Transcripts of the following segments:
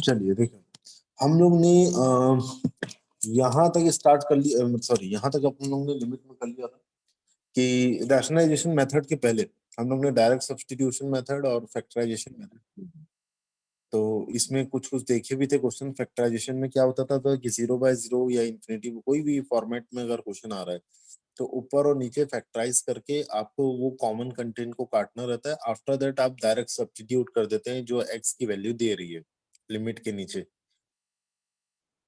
चलिए देखो, हम लोग ने यहाँ तक स्टार्ट कर लिया, सॉरी यहाँ तक अपन लोग ने लिमिट में कर लिया था कि रैशनलाइजेशन मेथड के पहले हम लोग ने डायरेक्ट सब्स्टिट्यूशन मेथड और फैक्टराइजेशन मेथड, तो इसमें कुछ कुछ देखे भी थे क्वेश्चन। फैक्टराइजेशन में क्या होता था तो कि 0/0 या इंफिनिटी कोई भी फॉर्मेट में अगर क्वेश्चन आ रहा है तो ऊपर और नीचे फैक्टराइज करके आपको वो कॉमन कंटेंट को काटना रहता है। आफ्टर दैट आप डायरेक्ट सब्स्टिट्यूट कर देते हैं जो एक्स की वैल्यू दे रही है लिमिट के नीचे।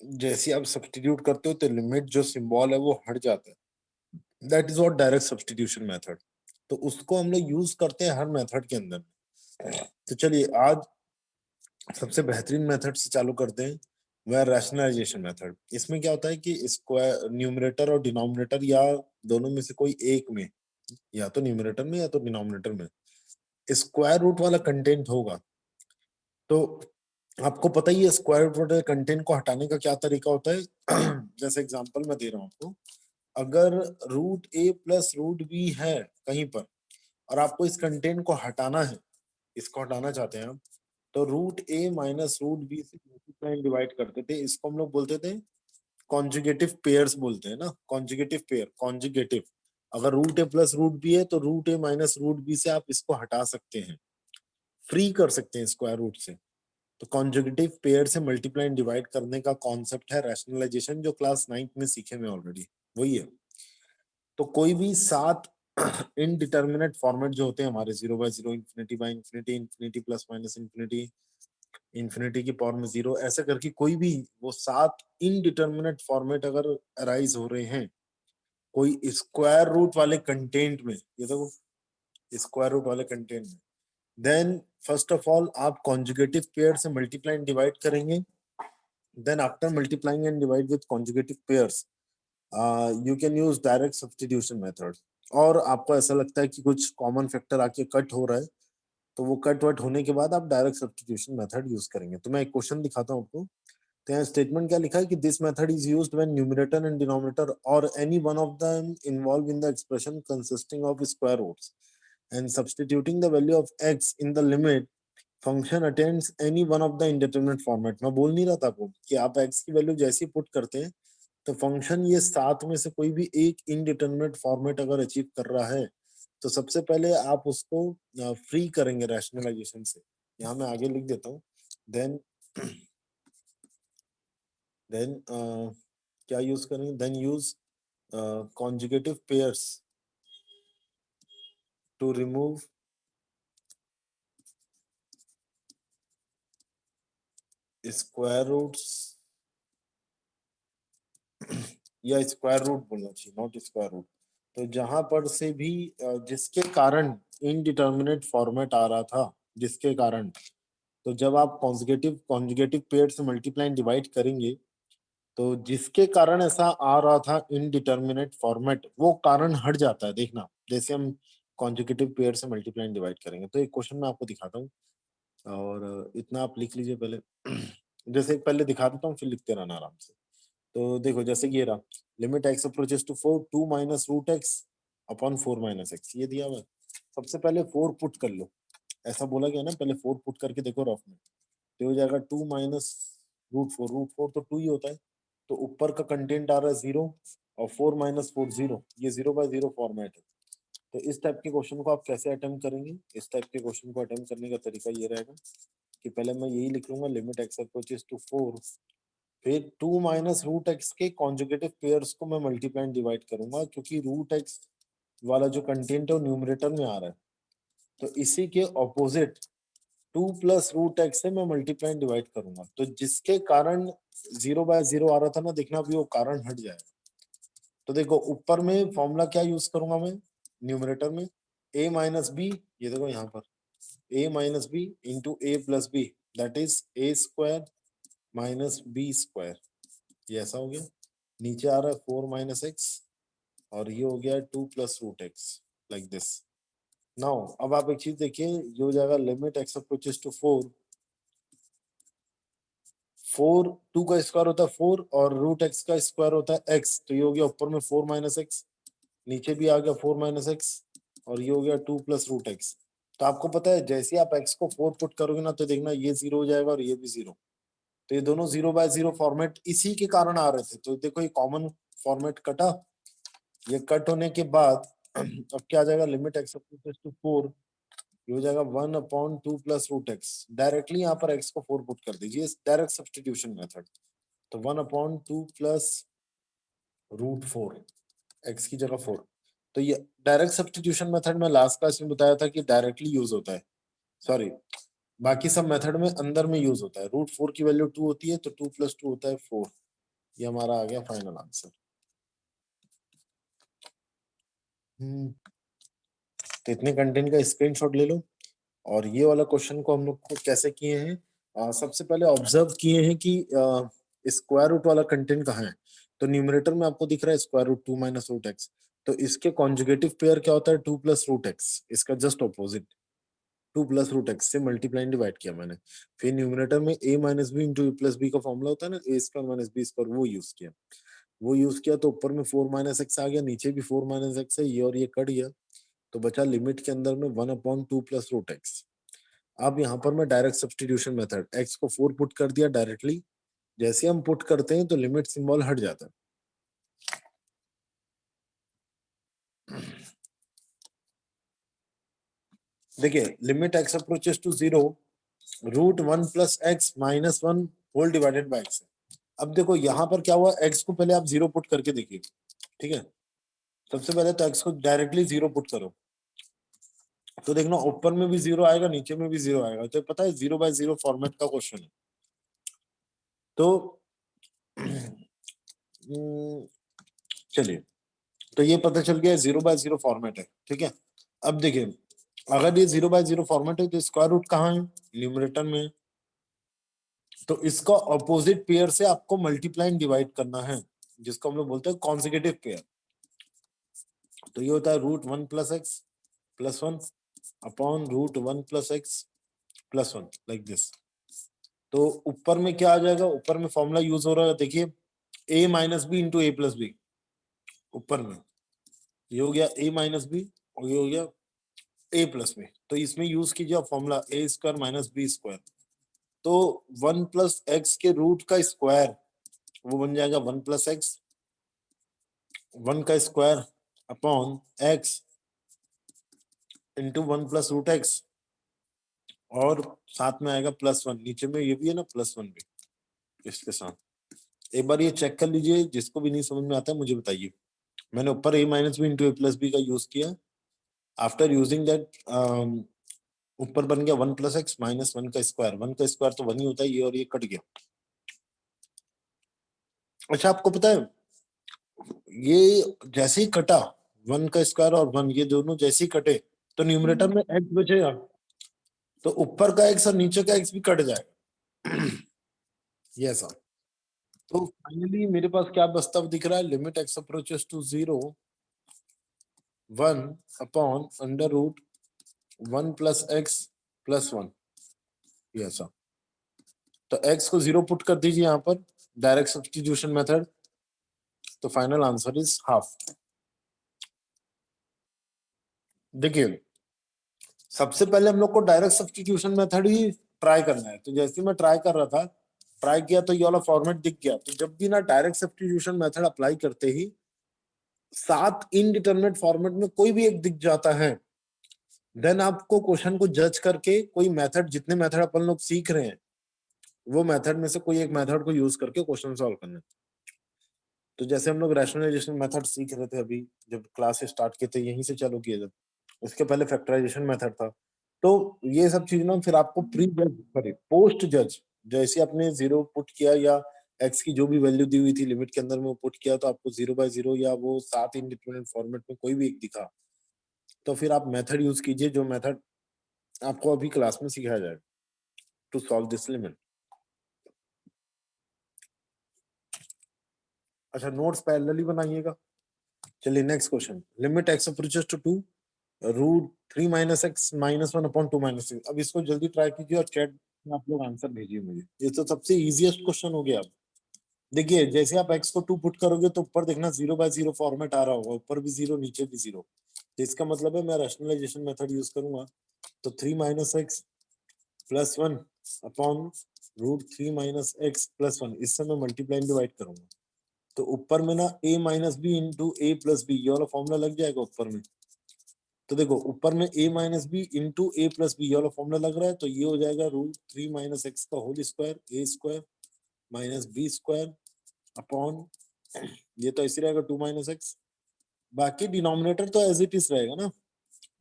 जैसे आप सब्स्टिट्यूट करते हो तो लिमिट जो सिंबल है वो हट जाता है। That is what direct substitution method. तो उसको हम लोग यूज करते हैं हर मेथड के अंदर। तो चलिए आज सबसे बेहतरीन मेथड से चालू करते हैं, वह रैशनलाइजेशन मेथड। इसमें क्या होता है कि स्क्वायर न्यूमरेटर और डिनोमिनेटर या दोनों में से कोई एक में, या तो न्यूमरेटर में या तो डिनोमिनेटर में स्क्वायर रूट वाला कंटेंट होगा। तो आपको पता ही है स्क्वायर रूट वाले कंटेंट को हटाने का क्या तरीका होता है। जैसे एग्जांपल मैं दे रहा हूं आपको, अगर रूट ए प्लस रूट बी है कहीं पर और आपको इस कंटेंट को हटाना है, इसको हटाना चाहते हैं आप, तो root a minus root B से मल्टीप्लाई डिवाइड करते थे। इसको हम लोग बोलते थे कॉन्जुगेटिव पेयर्स बोलते हैं ना, कॉन्जुगेटिव पेयर, कॉन्जुगेटिव। अगर रूट ए प्लस रूट बी है तो root a minus root B से आप इसको हटा सकते हैं, फ्री कर सकते हैं स्क्वायर रूट से। तो कॉन्जुगेटिव पेयर से मल्टीप्लाई एंड डिवाइड करने का कॉन्सेप्ट है रैशनलाइजेशन, जो क्लास 9th में सीखे में ऑलरेडी वही है। तो कोई भी 7 इनडिटर्मिनेट फॉर्मेट जो होते हैं हमारे 0/0, infinity by infinity, infinity plus minus infinity, infinity की पावर में 0, ऐसे करके कोई भी वो 7 इनडिटर्मिनेट फॉर्मेट अगर अराइज हो रहे हैं कोई स्क्वायर रूट वाले कंटेंट में, ये देखो स्क्वायर रूट वाले कंटेंट में, देन फर्स्ट ऑफ ऑल आप कॉन्जुगेटिव पेयर से मल्टीप्लाई एंड डिवाइड करेंगे। Then after multiplying and divide with conjugative pairs you can use direct substitution method. और आपको ऐसा लगता है कि कुछ कॉमन फैक्टर आके कट हो रहा है तो वो कट वट होने के बाद आप डायरेक्ट सब्स्टिट्यूशन मेथड यूज करेंगे। तो मैं एक क्वेश्चन दिखाता हूँ आपको। तो यहाँ स्टेटमेंट क्या लिखा है कि this method is used when numerator and denominator और any one of them involve in the expression consisting of square roots and substituting the value of x in the limit function attends any one of the indeterminate format. मैं बोल नहीं रहा था आपको कि आप x की वैल्यू जैसे ही पुट करते हैं तो फंक्शन ये 7 में से कोई भी एक इनडिटरमिनेट फॉर्मेट अगर अचीव कर रहा है तो सबसे पहले आप उसको फ्री करेंगे रैशनलाइजेशन से। यहाँ मैं आगे लिख देता हूँ। देन क्या यूज करेंगे, then use conjugative pairs to remove square roots, या स्क्वायर रूट बोलना चाहिए, नॉट स्क्वायर रूट। तो जहां पर से भी जिसके कारण इनडिटर्मिनेट फॉर्मेट आ रहा था, जिसके कारण, तो जब आप कॉन्जुगेटिव कॉन्जुगेटिव पेयर से मल्टीप्लाई डिवाइड करेंगे तो जिसके कारण ऐसा आ रहा था इनडिटर्मिनेट फॉर्मेट, वो कारण हट जाता है। देखना जैसे हम कॉन्जुगेटिव पेयर से मल्टीप्लाई डिवाइड करेंगे। तो एक क्वेश्चन मैं आपको दिखाता हूँ और इतना आप लिख लीजिए पहले। जैसे पहले दिखा देता हूँ फिर लिखते रहना आराम से। तो देखो जैसे ये रहा, limit x approaches to 4, 2 minus root x upon 4 minus x, ये दिया हुआ है। सबसे पहले 4 पुट कर लो, ऐसा बोला गया ना, पहले 4 पुट करके देखो रफ में, तो हो जाएगा 2 माइनस रूट 4, रूट 4 तो 2 ही होता है। तो ऊपर का कंटेंट आ रहा है 0 और 4 माइनस 4 0, ये 0/0 फॉर्मेट है। तो इस टाइप के क्वेश्चन को आप कैसे अटेम्प्ट करेंगे, इस टाइप के क्वेश्चन को अटेम्प्ट करने का तरीका ये रहेगा कि पहले मैं यही लिख लूंगा, लिमिट एक्स अप्रोचेस टू 4, फिर 2 माइनस रूट एक्स के कॉन्जुगेटिव पेयर्स को मैं मल्टीप्लाई डिवाइड करूंगा, क्योंकि रूट एक्स वाला जो कंटेंट है वो न्यूमरेटर में आ रहा है। तो इसी के ऑपोजिट 2 प्लस रूट एक्स से मैं मल्टीप्लाई डिवाइड करूंगा, तो जिसके कारण 0/0 आ रहा था ना, देखना अभी वो कारण हट जाएगा। तो देखो ऊपर में फॉर्मूला क्या यूज करूंगा मैं, न्यूमरेटर में a माइनस बी, ये देखो यहाँ पर a minus b into a plus b, that is a square minus b square, ये ऐसा हो गया। नीचे आ रहा है 4 माइनस एक्स और ये हो गया 2 plus root x, like this. Now अब आप एक चीज देखिए, ये हो जाएगा लिमिट एक्स अप्रोचेस टू 4, 4 2 का स्क्वायर होता है 4 और रूट एक्स का स्क्वायर होता है एक्स, तो ये हो गया ऊपर में 4 माइनस एक्स, नीचे भी आ गया 4 माइनस एक्स और ये हो गया 2 प्लस रूट एक्स। तो आपको पता है जैसे आप एक्स को 4 पुट करोगे ना तो देखना ये 0 हो जाएगा और ये भी 0। तो ये दोनों 0/0 फॉर्मेट इसी के कारण आ रहे थे। तो देखो ये कॉमन फॉर्मेट कटा, ये कट होने के बाद अब क्या आ जाएगा, लिमिट x अप्रोचेस टू 4, ये हो जाएगा 1/2 प्लस रूट एक्स। डायरेक्टली यहाँ पर x को 4 पुट कर दीजिए, डायरेक्ट सब्स्टिट्यूशन मेथड। तो 1/2 प्लस रूट 4, x की जगह 4। तो ये डायरेक्ट सब्स्टिट्यूशन मेथड में लास्ट क्लास में बताया था कि डायरेक्टली यूज होता है, सॉरी बाकी सब मेथड में अंदर में यूज होता है। रूट 4 की वैल्यू 2 होती है, तो 2 + 2 होता है 4। ये हमारा आ गया फाइनल आंसर। तो इतने कंटेंट का स्क्रीनशॉट ले लो। और ये वाला क्वेश्चन को हम लोग को कैसे किए हैं, सबसे पहले ऑब्जर्व किए हैं कि स्क्वायर रूट वाला कंटेंट कहाँ है। तो न्यूमरेटर में आपको दिख रहा है square root 2 minus root x. तो इसके कॉन्जुगेटिव पेयर क्या होता है, 2 + रूट एक्स। इसका जस्ट ऑपोजिट 2 + रूट एक्स से मल्टीप्लाई डिवाइड किया मैंने। फिर न्यूमरेटर में a minus b into a plus b का फॉर्मूला होता है ना, a square minus b square, वो यूज किया। तो ऊपर में 4 माइनस एक्स आ गया, नीचे भी 4 माइनस एक्स है, ये और ये कट गया। तो बचा लिमिट के अंदर में 1/2 प्लस रूट एक्स। अब यहाँ पर मैं डायरेक्ट सब्स्टिट्यूशन मेथड, एक्स को 4 पुट कर दिया डायरेक्टली। जैसे हम पुट करते हैं तो लिमिट सिंबल हट जाता है। देखिए limit x approaches to 0, root 1 plus x minus 1 whole divided by x. अब देखो यहाँ पर क्या हुआ, एक्स को पहले आप 0 पुट करके देखिए, ठीक है। सबसे पहले तो एक्स को डायरेक्टली 0 पुट करो, तो देखना ऊपर में भी 0 आएगा, नीचे में भी 0 आएगा। तो पता है 0/0 फॉर्मेट का क्वेश्चन है। तो चलिए, तो ये पता चल गया 0/0 फॉर्मेट है, ठीक है। अब देखिए अगर ये 0/0 फॉर्मेट है तो स्क्वायर रूट कहाँ है, न्यूमरेटर में। तो इसका ऑपोजिट पेयर से आपको मल्टीप्लाई डिवाइड करना है, जिसको हम लोग बोलते हैं कॉन्सेक्यूटिव पेयर। तो ये होता है root 1 plus x plus 1 upon root 1 plus x plus 1, like this. तो ऊपर में क्या आ जाएगा, ऊपर में फॉर्मूला यूज हो रहा है, देखिए a minus b into a plus b. ऊपर में ये हो गया a माइनस बी और ये हो गया a प्लस बी। तो इसमें यूज कीजिए formula a square minus b square. तो 1 प्लस एक्स के रूट का स्क्वायर वो बन जाएगा 1 प्लस एक्स, 1 का square upon x into 1 plus root x, और साथ में आएगा +1। नीचे में ये भी है ना +1 भी इसके साथ। एक बार ये चेक कर लीजिए, जिसको भी नहीं समझ में आता है मुझे बताइए। मैंने ऊपर a minus b into a plus b का यूज किया। आफ्टर यूजिंग दैट ऊपर बन गया 1 प्लस एक्स माइनस 1 का स्क्वायर। 1 का स्क्वायर तो 1 ही होता है, ये और ये कट गया। अच्छा आपको पता है ये जैसे ही कटा 1 का स्क्वायर और 1, ये दोनों जैसे ही कटे तो न्यूमरेटर में एक्स बचेगा, तो ऊपर का एक्स और नीचे का एक्स भी कट जाएगा। ये ऐसा। तो फाइनली मेरे पास क्या बचता हुआ दिख रहा है, limit x approaches to 0, 1 upon under root 1 plus x plus 1, ये ऐसा। तो x को 0 पुट कर दीजिए यहाँ पर, डायरेक्ट सब्स्टिट्यूशन मेथड। तो फाइनल आंसर इज हाफ। देखिए सबसे पहले हम लोग को डायरेक्ट सब्स्टिट्यूशन मेथड ही ट्राई करना है। तो जैसे मैं ट्राई कर रहा था, ट्राई किया तो ये वाला फॉर्मेट दिख गया। तो जब भी ना डायरेक्ट सब्स्टिट्यूशन मेथड अप्लाई करते ही 7 इनडिटरमिनेट फॉर्मेट में कोई भी एक दिख जाता है, देन आपको क्वेश्चन को जज करके कोई मेथड, जितने मेथड अपन लोग सीख रहे हैं वो मेथड में से कोई एक मेथड को यूज करके क्वेश्चन सॉल्व करना है। तो जैसे हम लोग रैशनलाइजेशन मेथड सीख रहे थे अभी, जब क्लास स्टार्ट किए थे यहीं से चालू किए थे। उसके पहले फैक्टराइजेशन मेथड था। तो ये सब चीज ना फिर आपको प्री जज, सॉरी पोस्ट जज, जैसे आपने 0 पुट किया या एक्स की जो भी वैल्यू दी हुई थी लिमिट के अंदर में वो पुट किया, तो आपको 0/0 या वो 7 इंडिपेंडेंट फॉर्मेट में कोई भी एक दिखा, तो फिर आप मेथड यूज कीजिए जो मेथड आपको अभी क्लास में सिखाया जाएगा टू सॉल्व दिस लिमिट। अच्छा नोट्स पैरेलली बनाइएगा। चलिए next question, limit x approaches to 2, root 3 minus x minus 1 upon 2 minus 6। अब इसको जल्दी ट्राई कीजिए और चैट में आप लोग आंसर भेजिए मुझे। ये तो सबसे इजीएस्ट क्वेश्चन हो गया। अब देखिए जैसे आप x को 2 पुट करोगे तो ऊपर देखना 0/0 फॉर्मेट आ रहा होगा, ऊपर भी 0 नीचे भी 0। तो इसका मतलब है मैं रैशनलाइजेशन मेथड यूज करूंगा। तो 3 minus x plus 1 upon root 3 minus x plus 1, इससे मैं मल्टीप्लाई डिवाइड करूंगा तो ऊपर में ना a minus b into a plus b ये वाला फॉर्मूला लग जाएगा ऊपर में। तो देखो ऊपर में a minus b into a plus b ये वाला फॉर्मूला लग रहा है, तो ये हो जाएगा रूट 3 माइनस एक्स का whole square a square minus b square upon, ये तो ऐसे रहेगा 2 माइनस एक्स, बाकी डिनोमिनेटर तो एज इट इज रहेगा ना,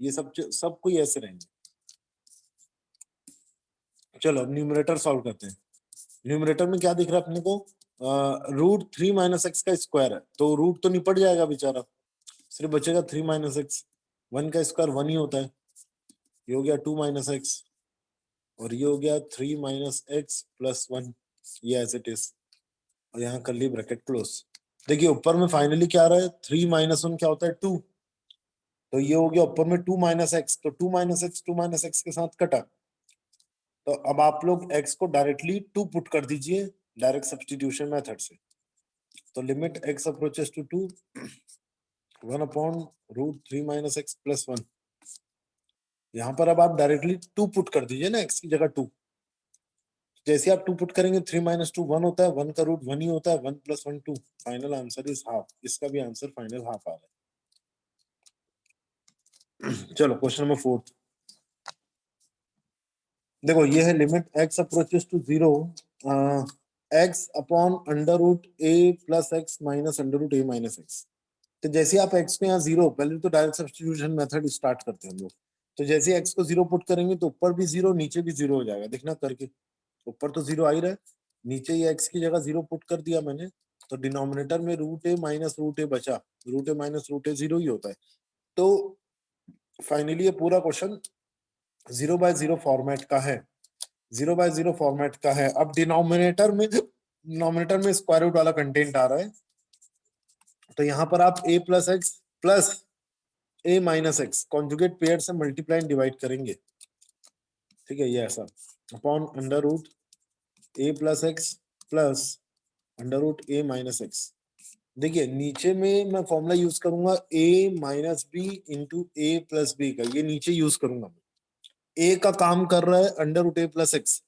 ये सब कोई ऐसे रहेंगे। चलो अब न्यूमरेटर सॉल्व करते हैं। न्यूमरेटर में क्या दिख रहा है अपने को, रूट 3 माइनस एक्स का स्क्वायर है, तो रूट तो निपट जाएगा बेचारा, सिर्फ बचेगा 3 माइनस एक्स, 1 का स्क्वायर 1 ही होता है, ये हो गया 2 माइनस एक्स और ये हो गया 3 माइनस एक्स प्लस 1, ये एज इट इज, और यहाँ कर ली ब्रैकेट क्लोज। देखिए ऊपर में फाइनली क्या आ रहा है, 3 माइनस 1 क्या होता है 2, तो ये हो गया ऊपर में 2 माइनस एक्स, तो 2 माइनस एक्स 2 माइनस एक्स के साथ कटा, तो अब आप लोग x को डायरेक्टली 2 पुट कर दीजिए डायरेक्ट सब्स्टिट्यूशन मेथड से, तो limit x approaches to 2 1 upon root 3 minus x plus 1, यहाँ पर अब आप डायरेक्टली 2 पुट कर दीजिए ना x की जगह 2, जैसे आप 2 पुट करेंगे 3 माइनस 2 1 होता है, 1 का रूट 1 ही होता है, 1 plus 1 2, final answer is half, इसका भी आंसर फाइनल हाफ आ रहा है। चलो क्वेश्चन नंबर 4, देखो ये है limit x approaches to 0 x upon under root a plus x minus under root a minus x, तो जैसे आप x को यहाँ 0, पहले तो डायरेक्ट सब्स्टिट्यूशन मेथड स्टार्ट करते हैं हम लोग, तो जैसे x को 0 पुट करेंगे तो ऊपर भी 0 नीचे भी 0 हो जाएगा, देखना करके, ऊपर तो 0 आ ही रहा है, नीचे ही x की जगह 0 पुट कर दिया मैंने, तो डिनोमिनेटर में root a minus root a बचा, root a minus root a 0 ही होता है, तो फाइनली ये पूरा क्वेश्चन 0/0 फॉर्मेट का है, 0/0 फॉर्मेट का है। अब डिनोमिनेटर में स्क्वायर रूट वाला कंटेंट आ रहा है, तो यहाँ पर आप a plus x plus a minus x conjugate pair से मल्टीप्लाई डिवाइड करेंगे, ठीक है, ये ऐसा upon under root a plus x plus under root a minus x. देखिए नीचे में मैं फॉर्मूला यूज करूंगा a minus b into a plus b का, ये नीचे यूज करूंगा, a का काम कर रहा है under root a plus x,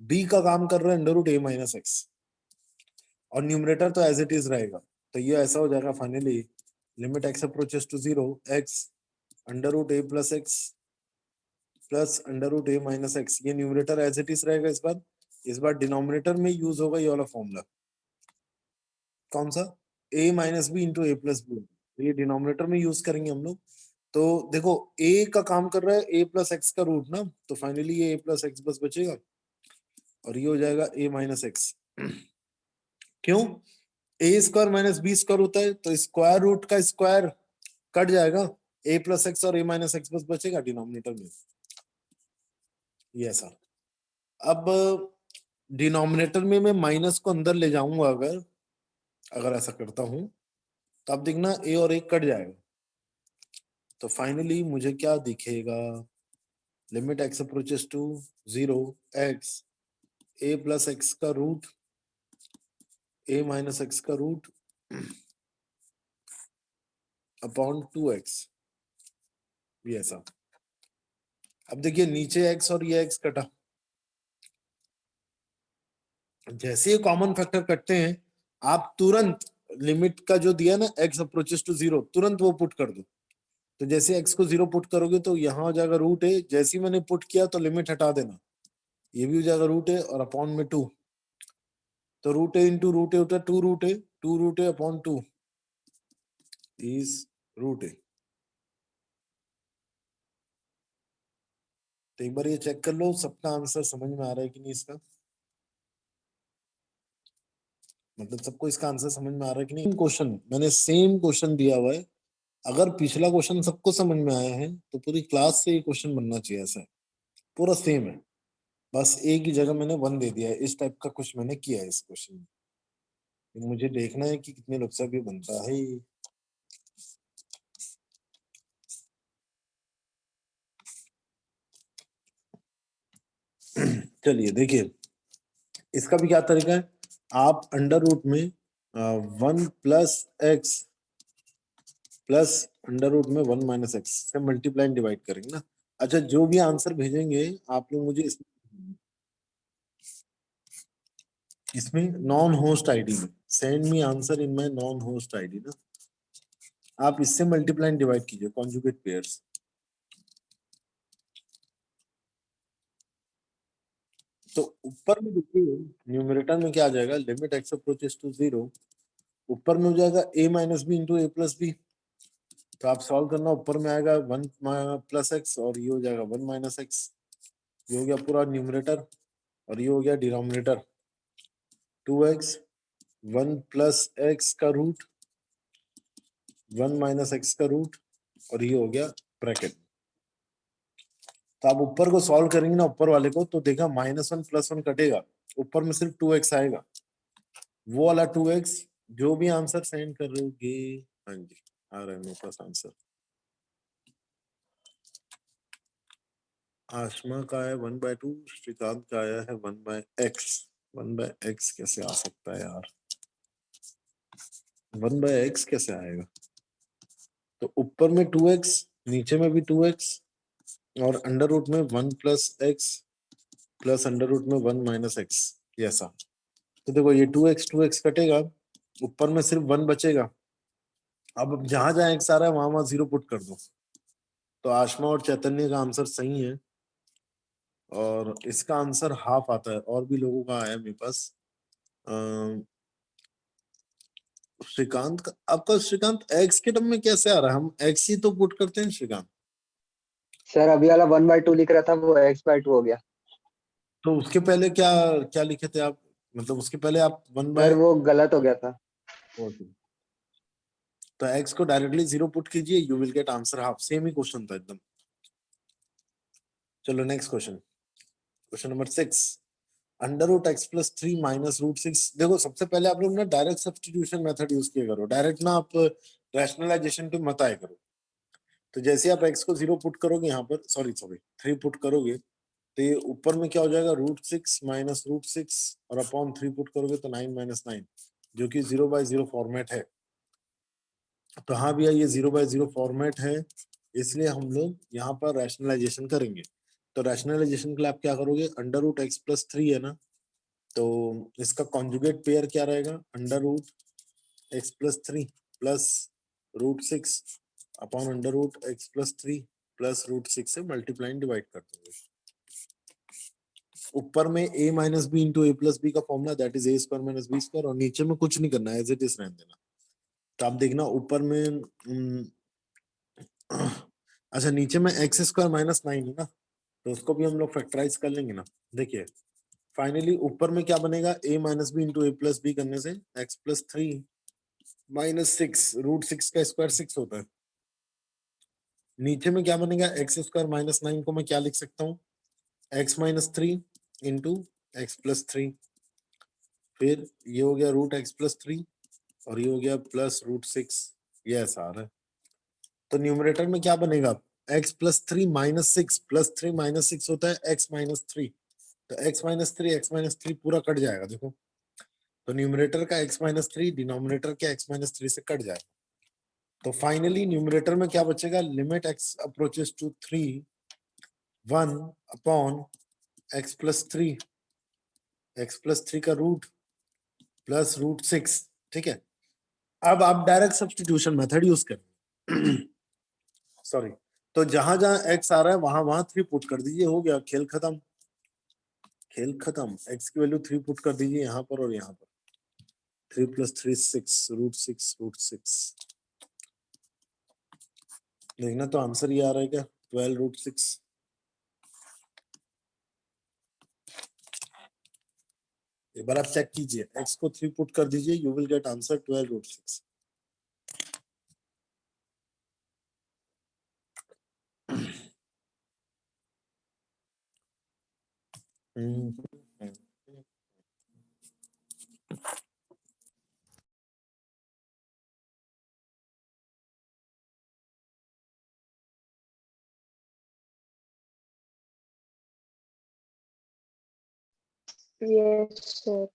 b का काम कर रहा है under root a minus x, और न्यूमरेटर तो एज इट इज रहेगा, तो ये ऐसा हो जाएगा finally limit x approaches to 0 x under root a plus x plus under root a minus x, ये न्यूमरेटर एज इट इज रहेगा, इस बार डिनोमिनेटर में यूज होगा ये वाला फॉर्मूला, कौन सा, a minus b into a plus b, ये डिनोमिनेटर में यूज करेंगे हम लोग, तो देखो a का काम कर रहा है a प्लस एक्स का रूट ना, तो फाइनली ये a प्लस एक्स बस बचेगा और ये हो जाएगा a माइनस एक्स, क्यों, ए स्क्वायर माइनस बी स्क्वायर होता है, तो स्क्वायर रूट का स्क्वायर कट जाएगा, ए प्लस एक्स और ए माइनस एक्स बस बचेगा डिनोमिनेटर में, ये ऐसा। अब डिनोमिनेटर में मैं माइनस को अंदर ले जाऊंगा, अगर अगर ऐसा करता हूं तो अब देखना ए और ए कट जाएगा, तो फाइनली मुझे क्या दिखेगा, limit x approaches to 0 x a plus x का रूट ए माइनस एक्स का रूट अपॉन 2x, ये ऐसा। अब देखिए नीचे x और ये x कटा, जैसे ही कॉमन फैक्टर कटते हैं आप तुरंत लिमिट का जो दिया ना x अप्रोचेस टू 0 तुरंत वो पुट कर दो, तो जैसे x को 0 पुट करोगे तो यहाँ हो जाएगा रूट है, जैसे ही मैंने पुट किया तो लिमिट हटा देना, ये भी हो जाएगा रूट है और अपॉन में 2, तो रूट है इंटू रूट है होता है 2 रूट है अपॉन 2 इज रूट है। तो एक बार ये चेक कर लो सबका आंसर समझ में आ रहा है कि नहीं, इसका मतलब सबको इसका आंसर समझ में आ रहा है कि नहीं। क्वेश्चन मैंने सेम क्वेश्चन दिया हुआ है, अगर पिछला क्वेश्चन सबको समझ में आया है तो पूरी क्लास से ये क्वेश्चन बनना चाहिए, ऐसा पूरा सेम है, बस एक ही जगह मैंने 1 दे दिया है, इस टाइप का कुछ मैंने किया है इस क्वेश्चन में, मुझे देखना है कि कितने लोग से भी बनता है। चलिए देखिए इसका भी क्या तरीका है, आप अंडर रूट में 1 plus x plus under root में 1 माइनस एक्स से मल्टीप्लाई डिवाइड करेंगे ना। अच्छा जो भी आंसर भेजेंगे आप लोग मुझे इसमें नॉन होस्ट आईडी में send me answer in my non host ID ना, आप इससे मल्टीप्लाई डिवाइड कीजिए कॉन्जुगेट पेयर्स। तो ऊपर में देखिए न्यूमरेटर में क्या आ जाएगा, limit x approaches to zero, ऊपर में हो जाएगा a minus b into a plus b. तो आप सॉल्व करना, ऊपर में आएगा 1 + x और ये हो जाएगा 1 - x। ये हो गया पूरा न्यूमरेटर और ये हो गया डिनोमिनेटर 2x 1 + x का रूट 1 - x का रूट और ये हो गया ब्रैकेट। तो आप ऊपर को सॉल्व करेंगे ना, ऊपर वाले को, तो देखा -1 + 1 कटेगा, ऊपर में सिर्फ 2x आएगा, वो वाला 2x। जो भी आंसर सेंड करोगे, हाँ जी आ रहा है मेरे पास आंसर। आशमा का है 1/2, श्रीकांत का आया है 1/x। 1/x कैसे आ सकता है यार, 1/x कैसे आएगा? तो ऊपर में 2x, नीचे में भी 2x और अंडर रूट में 1 + x प्लस अंडर रूट में 1 - x, ये ऐसा। तो देखो ये 2x कटेगा, ऊपर में सिर्फ 1 बचेगा। अब जहां जहां x आ रहा है वहां वहां 0 पुट कर दो। तो आशमा और चैतन्य का आंसर सही है और इसका आंसर हाफ आता है। और भी लोगों का आया मेरे पास। श्रीकांत का, आपका श्रीकांत एक्स के टर्म में कैसे आ रहा है? हम एक्स ही तो पुट करते हैं श्रीकांत। सर अभी वाला 1/2 लिख रहा था, वो x/2 हो गया। तो उसके पहले क्या क्या लिखे थे आप? मतलब उसके पहले आप 1 सर बाय। वो गलत हो गया था। तो एक्स को डायरेक्टली 0 पुट कीजिए, you will get answer half. Same he question था एकदम। चलो next question, question number 6। √x + 3 -√6। देखो सबसे पहले आप लोग ना डायरेक्ट सब्स्टिट्यूशन मेथड यूज किया करो, डायरेक्ट ना आप रैशनलाइजेशन पे मत आए करो। तो जैसे आप x को 0 पुट करोगे यहाँ पर, सॉरी 3 पुट करोगे, तो ये ऊपर में क्या हो जाएगा, √6 -√6 और अपॉन 3 पुट करोगे तो 9 - 9, जो कि 0/0 फॉर्मेट है। तो हाँ भैया ये 0/0 फॉर्मेट है, इसलिए हम लोग यहाँ पर रैशनलाइजेशन करेंगे। तो रैशनलाइजेशन के लिए आप क्या करोगे, √x + 3 है ना, तो इसका कॉन्जुगेट पेयर क्या रहेगा, √x + 3 plus √6 upon √x + 3 plus √6 से मल्टीप्लाई डिवाइड कर दोगे। ऊपर में a - b into a + b का formula, that is a² - b², और नीचे में कुछ नहीं करना है, एज इट इज रहने देना। तो आप देखना ऊपर में अच्छा नीचे में x² - 9 है ना, तो उसको भी हम लोग फैक्टराइज कर लेंगे ना। देखिए फाइनली ऊपर में क्या बनेगा, a - b into a + b करने से x + 3 -6, √6 का स्क्वायर 6 होता है। नीचे में क्या बनेगा, x² - 9 को मैं क्या लिख सकता हूँ, x - 3 इंटू x + 3। फिर ये हो गया √x + 3 और ये हो गया प्लस √6, ये ऐसा आ रहा है। तो न्यूमरेटर में क्या बनेगा, x + 3 -6 +3 - 6 होता है x - 3। तो x - 3 पूरा कट जाएगा देखो। तो न्यूमरेटर का x - 3 डिनोमिनेटर के x - 3 से कट जाएगा। तो फाइनली न्यूमरेटर में क्या बचेगा, लिमिट x अप्रोचेस टू 3 1 अपॉन x + 3, x + 3 का रूट प्लस √6। ठीक है, अब आप डायरेक्ट सब्स्टिट्यूशन मेथड यूज करें। सॉरी, तो जहां जहां x आ रहा है वहां वहां 3 पुट कर दीजिए, हो गया खेल खत्म। खेल खत्म, x की वैल्यू 3 पुट कर दीजिए यहाँ पर और यहाँ पर। 3 + 3 6 √6 √6। देखना तो आंसर ये आ रहा है क्या, 12√6। एक बार आप चेक कीजिए, x को 3 पुट कर दीजिए, you will get answer 12√6। Yes, sir.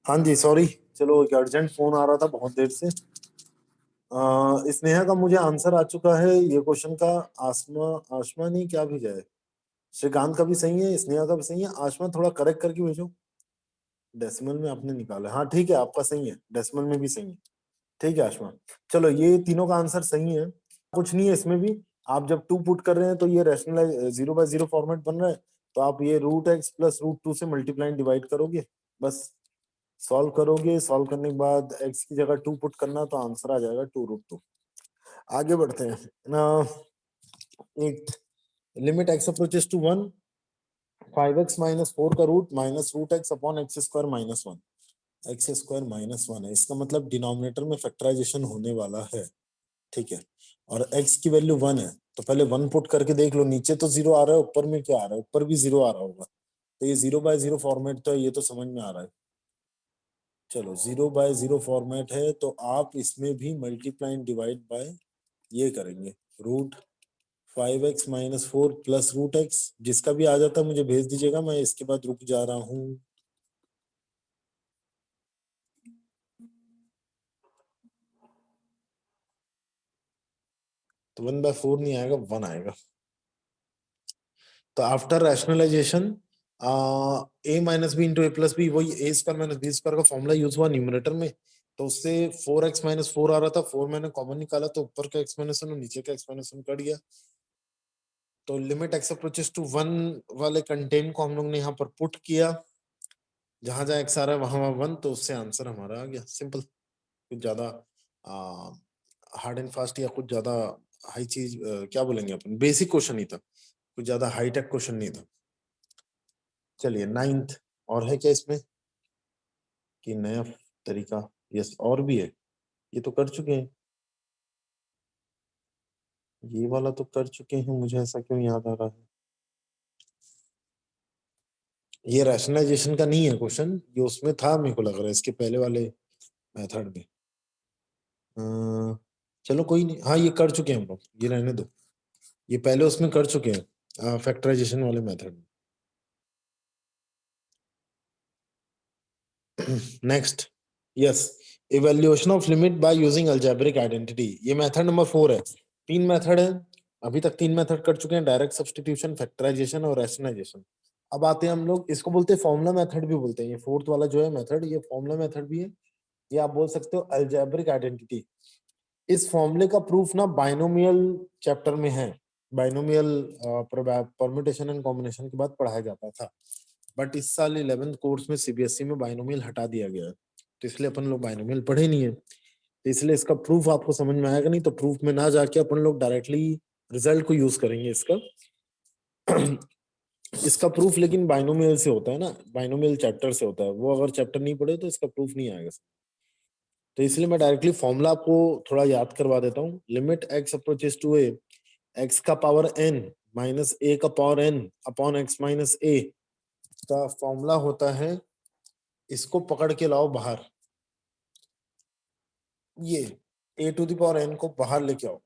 हाँ जी सॉरी, चलो एक अर्जेंट फोन आ रहा था बहुत देर से। स्नेहा का मुझे आंसर आ चुका है ये क्वेश्चन का। आसमा, आशमा नहीं, क्या भेजा है? श्रीकांत का भी सही है, स्नेहा का भी सही है। आशमा थोड़ा करेक्ट करके भेजो। डेसिमल में आपने निकाला, हाँ ठीक है, आपका सही है, डेसिमल में भी सही है। ठीक है आशमा, चलो ये तीनों का आंसर सही है। कुछ नहीं है इसमें भी। आप जब 2 पुट कर रहे हैं तो ये रैशनलाइज 0/0 फॉर्मेट बन रहा है, तो आप ये √x + √2 से मल्टीप्लाई डिवाइड करोगे, बस सॉल्व करोगे। सॉल्व करने के बाद x की जगह 2 पुट करना, तो आंसर आ जाएगा 2√2। आगे बढ़ते हैं। एक limit x approaches to 1, 5x - 4 का root -√x upon x² - 1। x² - 1 है, इसका मतलब डिनोमिनेटर में फैक्टराइजेशन होने वाला है। ठीक है, और x की वैल्यू 1 है, तो पहले 1 पुट करके देख लो। नीचे तो 0 आ रहा है, ऊपर में क्या आ रहा है? ऊपर भी 0 आ रहा होगा, तो ये 0/0 फॉर्मेट तो है, ये तो समझ में आ रहा है। चलो 0/0 फॉर्मेट है, तो आप इसमें भी मल्टीप्लाई डिवाइड बाय ये करेंगे, √5x - 4 + √x। जिसका भी आ जाता है मुझे भेज दीजिएगा, मैं इसके बाद रुक जा रहा हूँ। तो 1/4 नहीं आएगा, 1 आएगा। तो after rationalisation a - b * a + b, वही a² - b² का फॉर्मूला यूज हुआ न्यूमरेटर में। तो उससे 4x - 4 आ रहा था, 4 मैंने कॉमन निकाला, तो ऊपर का एक्सप्लेनेशन और नीचे का एक्सप्लेनेशन कट गया। तो लिमिट x अप्रोचेस टू 1 वाले कंटेंट को हम लोग ने यहाँ पर पुट किया, जहां जहां x आ रहा है वहां वहां 1, तो उससे आंसर हमारा आ गया। सिंपल, कुछ ज्यादा हार्ड एंड फास्ट या कुछ ज्यादा हाई चीज, क्या बोलेंगे अपन, बेसिक क्वेश्चन ही था, कुछ ज्यादा हाईटेक क्वेश्चन नहीं था। चलिए 9th, और है क्या इसमें कि नया तरीका? यस, और भी है। ये तो कर चुके हैं, ये वाला तो कर चुके हैं, मुझे ऐसा क्यों याद आ रहा है? ये रैशनलाइजेशन का नहीं है क्वेश्चन, ये उसमें था, मेरे को लग रहा है इसके पहले वाले मेथड में। चलो कोई नहीं, हाँ ये कर चुके हैं हम लोग, ये रहने दो। ये पहले उसमें कर चुके हैं, फैक्टराइजेशन वाले मेथड में। Next, yes, evaluation of limit by using algebraic identity. ये मेथड नंबर 4 है। 3 मेथड है, अभी तक 3 मेथड कर चुके हैं, डायरेक्ट सब्स्टिट्यूशन, फैक्टराइजेशन और रैशनलाइजेशन। अब आते हैं हम लोग, इसको बोलते हैं फॉर्मूला मेथड भी बोलते हैं। ये 4th वाला जो है मेथड, ये फॉर्मूला मेथड भी है, ये आप बोल सकते हो अलजेब्रिक आइडेंटिटी। इस फॉर्मूले का प्रूफ ना बाइनोमियल चैप्टर में है। बाइनोमियल परम्यूटेशन एंड कॉम्बिनेशन के बाद पढ़ाया जाता था, बट इस साल 11th कोर्स में सीबीएसई में बाइनोमियल हटा दिया गया है, तो इसलिए अपन लोग बाइनोमियल पढ़े नहीं है। तो इसलिए इसका प्रूफ आपको समझ में आएगा नहीं, तो प्रूफ में ना जाके अपन लोग डायरेक्टली रिजल्ट को यूज करेंगे इसका। इसका प्रूफ लेकिन बाइनोमियल से होता है ना, बाइनोमियल चैप्टर से होता है, वो अगर चैप्टर नहीं पढ़े तो इसका प्रूफ नहीं आएगा। तो इसलिए मैं डायरेक्टली फॉर्मूला आपको थोड़ा याद करवा देता हूँ। Limit x approaches to a, x का पावर n माइनस a का power n upon x minus a का फॉर्मूला होता है, इसको पकड़ के लाओ बाहर, ये a to the power n को बाहर लेके आओ,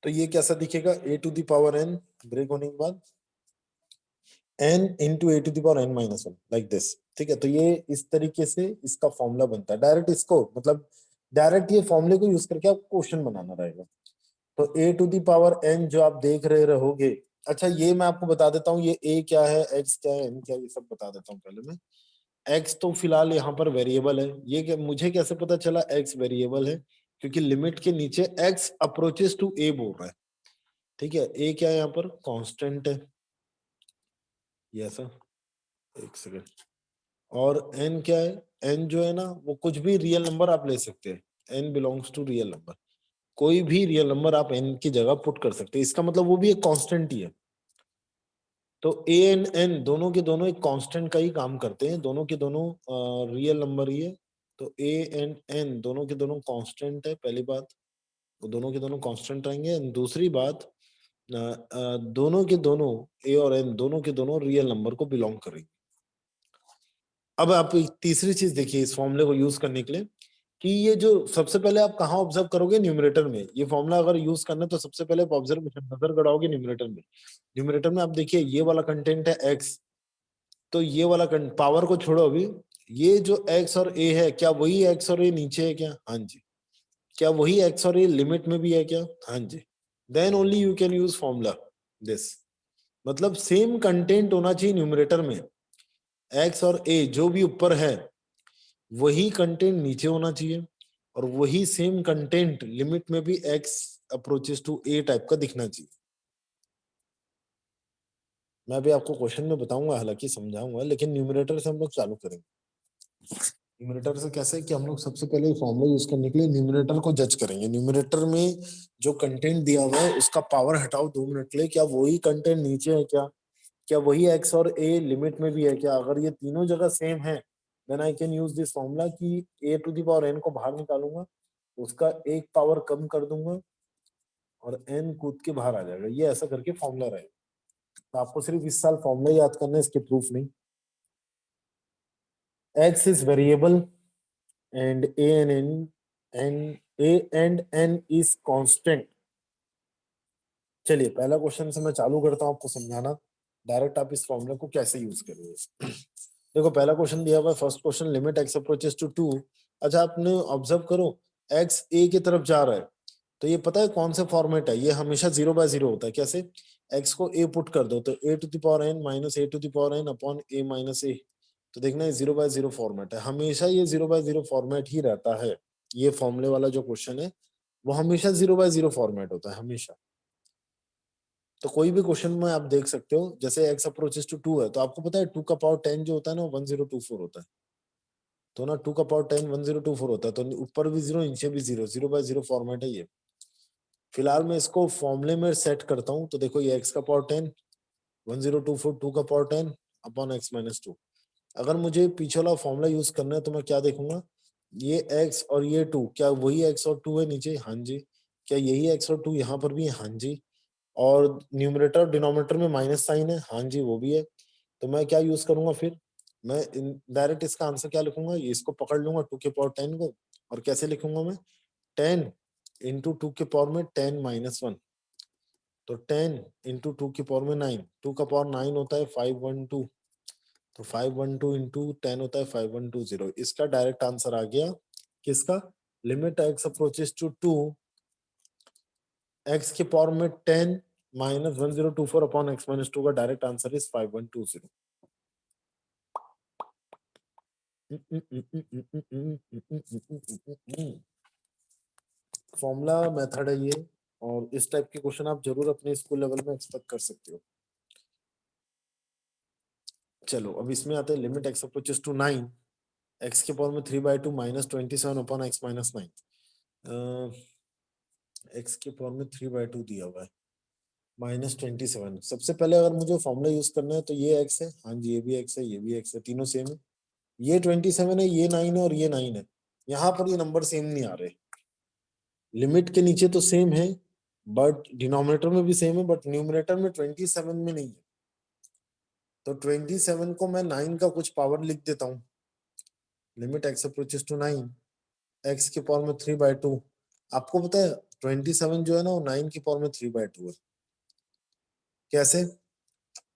तो ये कैसा दिखेगा? a to the power n break होने के बाद n into a to the power n minus 1, like this. ठीक है, तो ये इस तरीके से इसका फॉर्मूला बनता है। डायरेक्ट इसको मतलब डायरेक्ट ये फॉर्मूले को यूज करके आपको क्वेश्चन बनाना रहेगा। तो a to the power n जो आप देख रहे रहोगे, अच्छा ये मैं आपको बता देता हूँ, ये a क्या है, x क्या है, n क्या है, ये सब बता देता हूँ पहले मैं। x तो फिलहाल यहाँ पर वेरिएबल है, ये क्या, मुझे कैसे पता चला x वेरिएबल है? क्योंकि लिमिट के नीचे x अप्रोचेस टू a बोल रहा है। ठीक है, a क्या है यहाँ पर? कांस्टेंट है, ये ऐसा, एक सेकेंड। और n क्या है? n जो है ना, वो कुछ भी रियल नंबर आप ले सकते हैं, n belongs to real number, कोई भी रियल नंबर आप n की जगह पुट कर सकते हैं, इसका मतलब वो भी एक कांस्टेंट ही है। तो a एंड n दोनों के दोनों एक कांस्टेंट का ही काम करते हैं, दोनों के दोनों रियल नंबर ही है। तो a एंड n दोनों के दोनों कांस्टेंट है, पहली बात, वो दोनों के दोनों कांस्टेंट रहेंगे। दूसरी बात, दोनों के दोनों a और n दोनों के दोनों रियल नंबर को बिलोंग करेंगे। अब आप एक तीसरी चीज देखिए इस फॉर्मूले को यूज करने के लिए, कि ये जो सबसे पहले आप कहाँ ऑब्जर्व करोगे? न्यूमरेटर में। ये फॉर्मूला अगर यूज करना है तो सबसे पहले आप ऑब्जर्वेशन नजर गड़ाओगे न्यूमरेटर में। न्यूमरेटर में आप देखिए ये वाला कंटेंट है x, तो ये वाला पावर को छोड़ो अभी, ये जो x और a है, क्या वही x और a नीचे है क्या? हाँ जी। क्या वही x और a लिमिट में भी है क्या? हाँ जी। Then only you can use formula this. मतलब सेम कंटेंट होना चाहिए न्यूमरेटर में, x और a जो भी ऊपर है वही कंटेंट नीचे होना चाहिए, और वही सेम कंटेंट लिमिट में भी x approaches to a type का दिखना चाहिए। मैं भी आपको क्वेश्चन में बताऊंगा, हालांकि समझाऊंगा, लेकिन न्यूमरेटर से हम लोग चालू करेंगे। न्यूमरेटर से कैसे कि हम लोग सबसे पहले फॉर्मूला यूज करने के लिए न्यूमरेटर को जज करेंगे। न्यूमरेटर में जो कंटेंट दिया हुआ है उसका पावर हटाओ 2 मिनट के लिए, क्या वही कंटेंट नीचे है क्या? क्या वही x और a लिमिट में भी है क्या? अगर ये तीनों जगह सेम है then I can use this formula कि a to the power n को बाहर निकालूंगा, उसका एक पावर कम कर दूंगा और n कूद के बाहर आ जाएगा। ये ऐसा करके फॉर्मूला रहेगा। तो आपको सिर्फ इस साल फॉर्मूला याद करना है, इसके प्रूफ नहीं। x is variable and a and n is constant। चलिए पहला क्वेश्चन से मैं चालू करता हूं आपको समझाना, डायरेक्ट आप इस फॉर्मूला को कैसे यूज करोगे। देखो पहला क्वेश्चन दिया हुआ है, first question, limit x approaches to 2। अच्छा आपने ऑब्जर्व करो, x a की तरफ जा रहा है, तो ये पता है कौन से फॉर्मेट है? ये हमेशा 0/0 होता है। कैसे? x को a पुट कर दो तो a to the power n minus a to the power n upon a minus a। तो देखना ये 0/0 फॉर्मेट है, हमेशा ये 0/0 फॉर्मेट ही रहता है। ये फॉर्मूले वाला जो क्वेश्चन है वो हमेशा 0/0 फॉर्मेट होता है, हमेशा। तो कोई भी क्वेश्चन में आप देख सकते हो, जैसे x अप्रोचेस टू 2 है, तो आपको पता है 2 का पावर 10 जो होता है ना, 1024 होता है। तो ना 2 का पावर 10 1024 होता है, तो ऊपर भी 0 नीचे भी 0, 0/0 फॉर्मेट है ये। फिलहाल मैं इसको फॉर्मूले में सेट करता हूँ, तो देखो ये x का पावर 10 1024 2 का पावर 10 अपॉन x माइनस 2। अगर मुझे पीछे वाला फॉर्मूला यूज करना है तो मैं क्या देखूंगा, ये x और ये 2, क्या वही x और 2 है नीचे? हाँ जी। क्या यही x और 2 यहाँ पर भी है? हाँ जी। और न्यूमरेटर और डिनोमिनेटर में माइनस साइन है? हाँ जी वो भी है। तो मैं क्या यूज करूंगा फिर? मैं डायरेक्ट इसका आंसर क्या लिखूंगा, ये इसको पकड़ लूंगा 2 के पावर 10 को, और कैसे लिखूंगा मैं? 10 इंटू 2 के पावर में 10 माइनस 1, तो 10 इंटू 2 की पावर में 9, 2 का पावर 9 होता है 512, तो 512 इंटू 10 होता है 5120। इसका डायरेक्ट आंसर आ गया किसका? Limit x approaches to 2, x के पावर में 10 माइनस 1024 अपॉन x माइनस 2 का direct answer is 5120। Formula method है ये, और इस टाइप के क्वेश्चन आप जरूर अपने स्कूल लेवल में एक्सपेक्ट कर सकते हो। चलो अब इसमें आते हैं, limit x approaches to 9, x के पावर में 3/2 minus 27 upon x minus 9। x के पावर में 3/2 दिया हुआ है माइनस 27। सबसे पहले अगर मुझे फॉर्मूला यूज करना है तो ये x है, हाँ जी ये भी x है, ये भी x है, तीनों सेम है। ये 27 है, ये 9 है और ये 9 है। यहाँ पर ये नंबर सेम नहीं आ रहे। लिमिट के नीचे तो सेम है, बट डिनोमिनेटर में भी सेम है, बट न्यूमरेटर में 27 में नहीं है। तो 27 को मैं 9 का कुछ पावर लिख देता हूँ। Limit x approaches to 9, x के पावर में 3/2। आपको पता है 27 जो है ना वो 9 की पावर में 3/2 है। कैसे?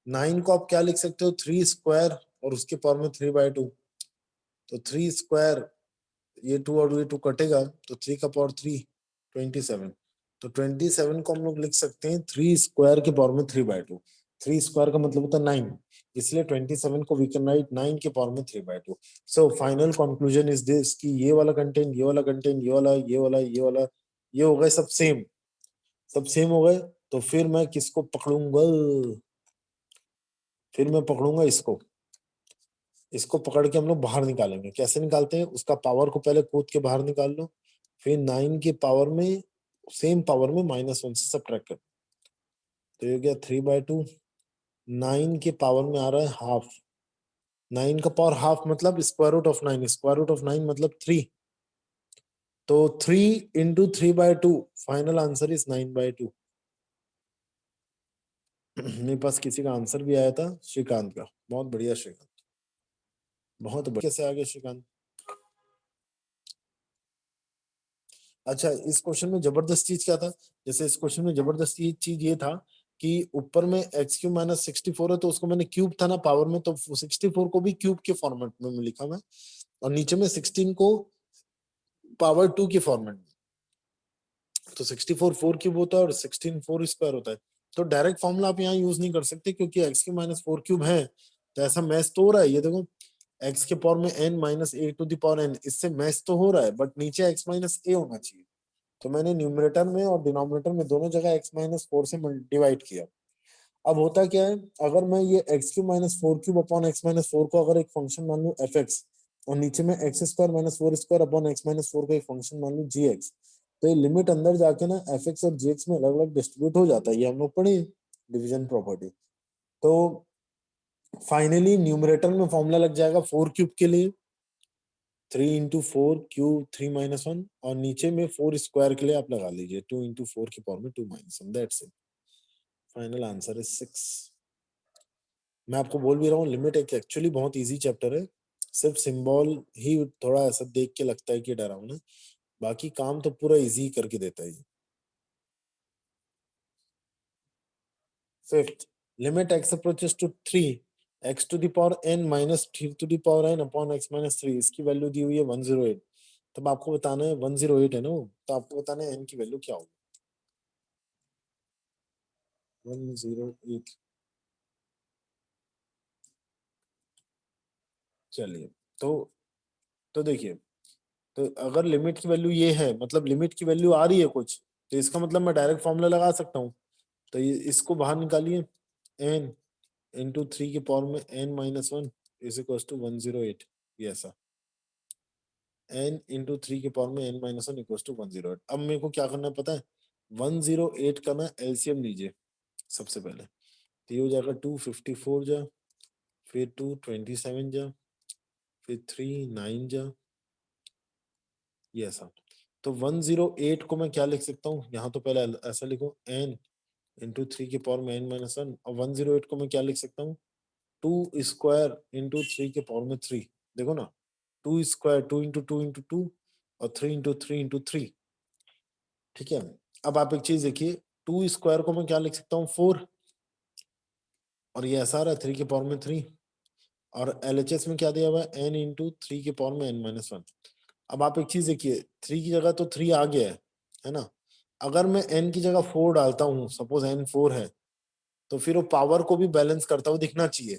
9 को आप क्या लिख सकते हो, 3 स्क्वायर और उसके पावर में 3/2। तो 3 स्क्वायर, ये 2 और ये 2 कटेगा, तो 3 का पावर 3 27। तो 27 को हम लोग लिख सकते हैं 3 स्क्वायर के पावर में 3/2। 3 स्क्वायर का मतलब होता है 9, इसलिए 27 को वी कैन राइट 9 के पावर में 3/2। So final conclusion is this कि ये वाला कंटेंट, ये वाला कंटेंट, ये वाला, ये वाला, ये वाला, ये हो गए सब सेम, सब सेम हो गए। तो फिर मैं किसको पकड़ूंगा? फिर मैं पकड़ूंगा इसको। इसको पकड़ के हम लोग बाहर निकालेंगे। कैसे निकालते हैं? उसका पावर को पहले कूद के बाहर निकाल लो, फिर 9 के पावर में, सेम पावर में -1 से सब्ट्रैक्ट कर। तो ये हो गया 3/2। 9 के पावर में आ रहा है हाफ। 9 का पावर हाफ मतलब square root of 9, square root of 9 मतलब 3। तो 3 इंटू 3/2, फाइनल आंसर इज 9/2। मेरे पास किसी का आंसर भी आया था, श्रीकांत का। बहुत बढ़िया श्रीकांत, बहुत बढ़िया। कैसे आ गया श्रीकांत? अच्छा इस क्वेश्चन में जबरदस्त चीज क्या था? जैसे इस क्वेश्चन में जबरदस्त चीज ये था कि ऊपर में एक्स क्यूब माइनस 64 है तो उसको मैंने क्यूब था ना पावर में, तो 64 को भी क्यूब के फॉर्मेट में लिखा मैं, और नीचे में 16 को पावर 2 के फॉर्मेट में। तो 64 4 क्यूब होता है और 16 4 स्क्वायर होता है। तो डायरेक्ट फॉर्मूला आप यहाँ यूज नहीं कर सकते क्योंकि एक्स क्यूब माइनस 4 क्यूब है, तो ऐसा मैच तो हो रहा है। ये देखो एक्स के पावर में n minus a to the power n, इससे मैच तो हो रहा है, बट नीचे x माइनस ए होना चाहिए। तो मैंने न्यूमरेटर में और डिनोमिनेटर में दोनों जगह x माइनस 4 से डिवाइड किया। अब होता क्या है, अगर मैं ये x cube minus 4 cube upon x minus 4 को अगर एक फंक्शन मान लूं एफ एक्स, और नीचे में x square minus 4 square upon x minus 4 का एक फंक्शन मान लूं जी एक्स, तो ये लिमिट अंदर जाके ना एफ एक्स और जी एक्स में अलग अलग डिस्ट्रीब्यूट हो जाता है। ये हम लोग पढ़े डिवीजन प्रॉपर्टी। तो फाइनली न्यूमरेटर में फॉर्मूला लग जाएगा 4 क्यूब के लिए 3 इंटू 4 क्यूब 3 माइनस 1, और नीचे में 4 स्क्वायर के लिए आप लगा लीजिए 2 इंटू 4 की पावर में 2 minus 1। That's it, final answer is 6। मैं आपको बोल भी रहा हूँ लिमिट एक एक्चुअली बहुत इजी चैप्टर है, सिर्फ सिंबल ही थोड़ा ऐसा देख के लगता है कि डरावना, बाकी काम तो पूरा इजी करके देता है। Fifth, limit x approaches to 3 x to the power n minus 3 to the power n upon x minus 3, इसकी वैल्यू दी हुई है 108। तब आपको बताना है 108 है ना वो, तो आपको बताना है n की वैल्यू क्या होगी। 108, चलिए तो देखिए, तो अगर लिमिट की वैल्यू ये है, मतलब लिमिट की वैल्यू आ रही है कुछ, तो इसका मतलब मैं डायरेक्ट फॉर्मूला लगा सकता हूँ। तो ये इसको बाहर निकालिए, n इंटू 3 के पावर में n minus 1 is equal to 108, ये ऐसा n इंटू 3 के पावर में n माइनस 1 इक्वल टू 108। अब मेरे को क्या करना है पता है, 108 का ना एलसीएम लीजिए सबसे पहले, तो ये हो जाएगा 254 जा, फिर 227 जा, फिर 39 जा, ये ऐसा। तो 108 को मैं क्या लिख सकता हूँ, यहाँ तो पहले ऐसा लिखो n इंटू 3 के पावर में n माइनस 1, और 108 को मैं क्या लिख सकता हूँ, 2 स्क्वायर इंटू 3 के पावर में 3। देखो ना, 2 स्क्वायर 2 इंटू 2 इंटू 2 और 3 इंटू 3 इंटू 3। ठीक है, अब आप एक चीज देखिए, 2 स्क्वायर को मैं क्या लिख सकता हूँ 4, और ये ऐसा रहा 3 के पावर में 3, और एलएचएस में क्या दिया हुआ है n इंटू 3 के पावर में n माइनस 1। अब आप एक चीज देखिए, 3 की जगह तो 3 आ गया है ना, अगर मैं n की जगह 4 डालता हूँ, सपोज n 4 है, तो फिर वो पावर को भी बैलेंस करता हुआ दिखना चाहिए।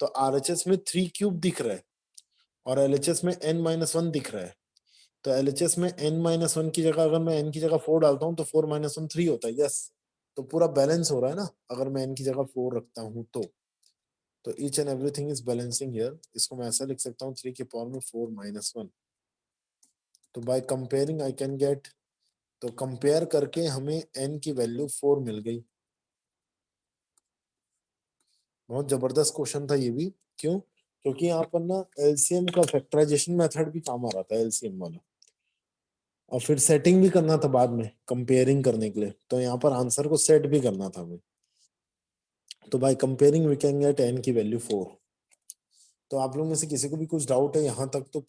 तो आरएचएस में 3 क्यूब दिख रहा है और एलएचएस में n माइनस 1 दिख रहा है। तो एलएचएस में n माइनस 1 की जगह अगर मैं n की जगह 4 डालता हूँ तो 4 माइनस 1 3 होता है। यस, तो पूरा बैलेंस हो रहा है ना अगर मैं n की जगह 4 रखता हूँ तो each and everything is balancing here. इसको मैं ऐसा लिख सकता हूँ 3 के पावर में 4 माइनस 1। तो by comparing I can get, तो कंपेयर करके हमें n की वैल्यू 4 मिल गई। बहुत जबरदस्त क्वेश्चन था ये भी। क्यों? क्योंकि यहाँ पर ना एलसीएम का फैक्टराइजेशन मेथड भी काम आ रहा था, एलसीएम वाला, और फिर सेटिंग भी करना था बाद में कंपेयरिंग करने के लिए, तो यहाँ पर आंसर को सेट भी करना था हमें। तो by comparing we can get n की वैल्यू 4। तो आप लोग में से किसी को भी कुछ डाउट है यहाँ तक तो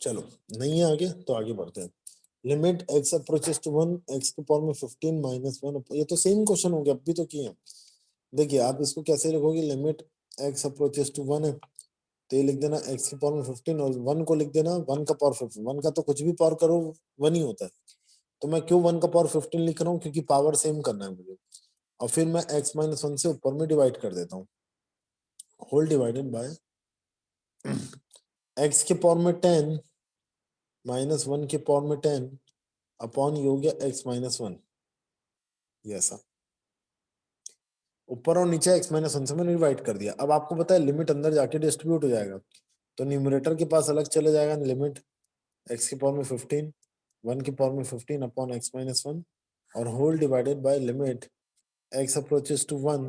चलो, नहीं है आगे तो आगे बढ़ते हैं। Limit x approaches to 1 x की पावर में 15 माइनस 1, ये तो सेम क्वेश्चन हो गया, अब भी तो किए हैं। देखिए आप इसको कैसे लिखोगे, लिमिट x अप्रोचेस टू 1 है तो ये लिख देना x की पावर में 15, और 1 को लिख देना 1 का पावर 15। 1 का तो कुछ भी पावर करो 1 ही होता है। तो मैं क्यों 1 का पावर 15 लिख रहा हूँ, क्योंकि पावर सेम करना है मुझे। और फिर मैं x माइनस 1 से ऊपर में डिवाइड कर देता हूँ, होल डिवाइडेड बाय x के पावर में 10 माइनस 1 के पावर में 10 अपॉन ये हो गया x माइनस 1, ये ऐसा ऊपर और नीचे x माइनस 1 से मैंने डिवाइड कर दिया। अब आपको पता है लिमिट अंदर जाके डिस्ट्रीब्यूट हो जाएगा, तो न्यूमरेटर के पास अलग चले जाएगा, लिमिट x की पावर में 15 1 की पावर में 15 अपॉन x माइनस 1, और whole divided by limit x approaches to 1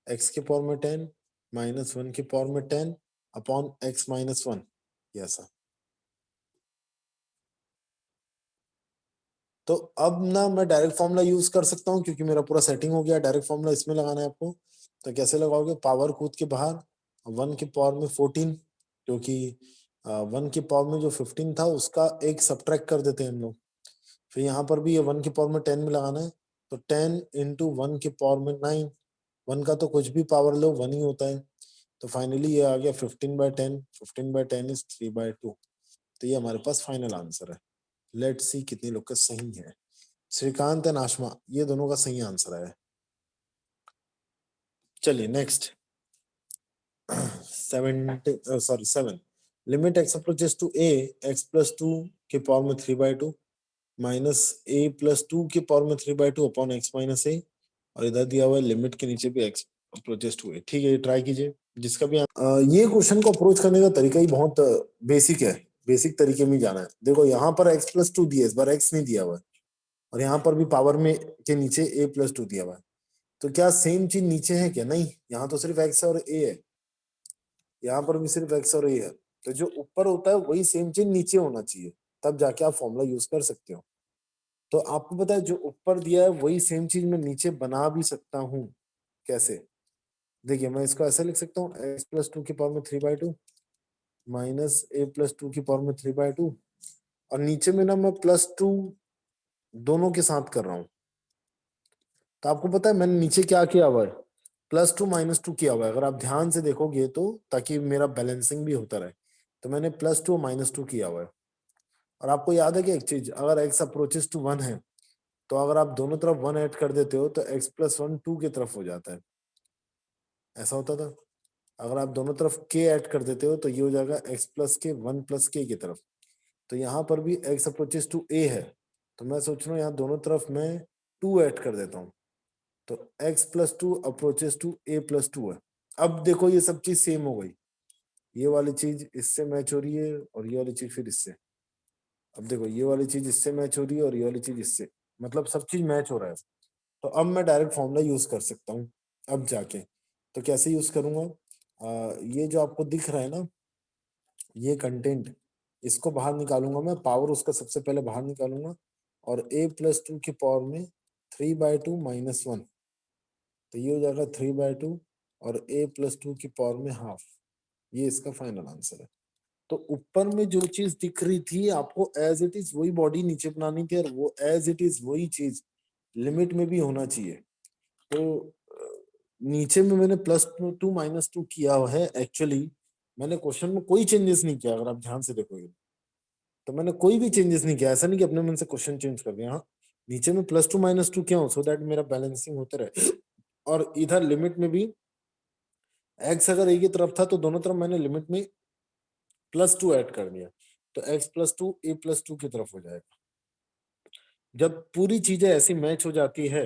x की पावर में 10 माइनस 1 की पावर में 10 अपॉन x माइनस 1, ये ऐसा। तो अब ना मैं डायरेक्ट फॉर्मूला यूज कर सकता हूँ क्योंकि मेरा पूरा सेटिंग हो गया। डायरेक्ट फॉर्मूला इसमें लगाना है आपको, तो कैसे लगाओगे, पावर कूद के बाहर 1 की पावर में 14, क्योंकि 1 की पावर में जो 15 था उसका एक सब्ट्रैक्ट कर देते हैं हम लोग। फिर यहाँ पर भी ये 1 की पावर में 10 में लगाना है, तो 10 इंटू 1 के पावर में 9, 1 का तो कुछ भी पावर लो 1 ही होता है। तो फाइनली ये आ गया 15/10, 15/10 इज 3/2। तो ये हमारे पास फाइनल आंसर है। लेट्स सी कितने लोग का सही है। श्रीकांत एंड आशमा, ये दोनों का सही आंसर है। चलिए next 7 limit x approaches to a x plus 2 के पावर में 3/2 माइनस a प्लस 2 के पावर में 3/2 अपॉन x माइनस a, और इधर दिया हुआ है लिमिट के नीचे भी x अप्रोचेस टू a। ठीक है, ये ट्राई कीजिए। जिसका भी ये क्वेश्चन को अप्रोच करने का तरीका ही बहुत बेसिक है, बेसिक तरीके में जाना है। देखो यहाँ पर x प्लस 2 दिया है, इस बार x नहीं दिया हुआ है, और यहाँ पर भी पावर में के नीचे a प्लस 2 दिया हुआ है। तो क्या सेम चीज नीचे है क्या? नहीं, यहाँ तो सिर्फ x और a है, यहाँ पर भी सिर्फ x और a है। तो जो ऊपर होता है वही सेम चीज नीचे होना चाहिए, तब जाके आप फॉर्मूला यूज कर सकते हो। तो आपको पता है जो ऊपर दिया है वही सेम चीज मैं नीचे बना भी सकता हूँ। कैसे? देखिए मैं इसको ऐसे लिख सकता हूँ, x प्लस 2 की पावर में 3/2 माइनस a प्लस 2 की पावर में 3/2, और नीचे में ना मैं +2 दोनों के साथ कर रहा हूँ। तो आपको पता है मैंने नीचे क्या किया हुआ है? +2 -2 किया हुआ है, अगर आप ध्यान से देखोगे तो, ताकि मेरा बैलेंसिंग भी होता रहे। तो मैंने +2 -2 किया हुआ है। और आपको याद है कि एक चीज, अगर x अप्रोचेस टू 1 है, तो अगर आप दोनों तरफ 1 ऐड कर देते हो तो x प्लस 1 2 की तरफ हो जाता है। ऐसा होता था। अगर आप दोनों तरफ k ऐड कर देते हो तो ये हो जाएगा x plus k 1 plus k की तरफ। तो यहाँ पर भी x अप्रोचेस टू a है, तो मैं सोच रहा हूँ यहाँ दोनों तरफ मैं 2 ऐड कर देता हूँ। तो x plus 2 approaches to a plus 2 है। अब देखो ये सब चीज सेम हो गई, ये वाली चीज इससे मैच हो रही है और ये वाली चीज फिर इससे। अब देखो ये वाली चीज इससे मैच हो रही है और ये वाली चीज इससे, मतलब सब चीज मैच हो रहा है। तो अब मैं डायरेक्ट फॉर्मूला यूज कर सकता हूँ अब जाके। तो कैसे यूज करूंगा? ये जो आपको दिख रहा है ना, ये कंटेंट, इसको बाहर निकालूंगा मैं, पावर उसका सबसे पहले बाहर निकालूंगा, और a प्लस 2 की पावर में 3/2 -1, तो ये हो जाएगा 3/2, और a प्लस 2 की पावर में हाफ। ये इसका फाइनल आंसर है। तो ऊपर में जो चीज दिख रही थी आपको एज इट इज वही बॉडी नीचे बनानी थी, और वो एज इट इज वही चीज लिमिट में भी होना चाहिए। तो नीचे में मैंने +2 -2 किया हुआ है। एक्चुअली मैंने क्वेश्चन में कोई चेंजेस नहीं किया, अगर आप ध्यान से देखोगे तो मैंने कोई भी चेंजेस नहीं किया। ऐसा नहीं कि अपने मन से क्वेश्चन चेंज कर दिया। हाँ, नीचे में +2 -2 किया हूँ, सो दैट मेरा बैलेंसिंग होता रहे। और इधर लिमिट में भी x अगर a की तरफ था तो दोनों तरफ मैंने लिमिट में +2 ऐड कर दिया, तो x प्लस 2 a प्लस 2 की तरफ हो जाएगा। जब पूरी चीजें ऐसी मैच हो जाती है,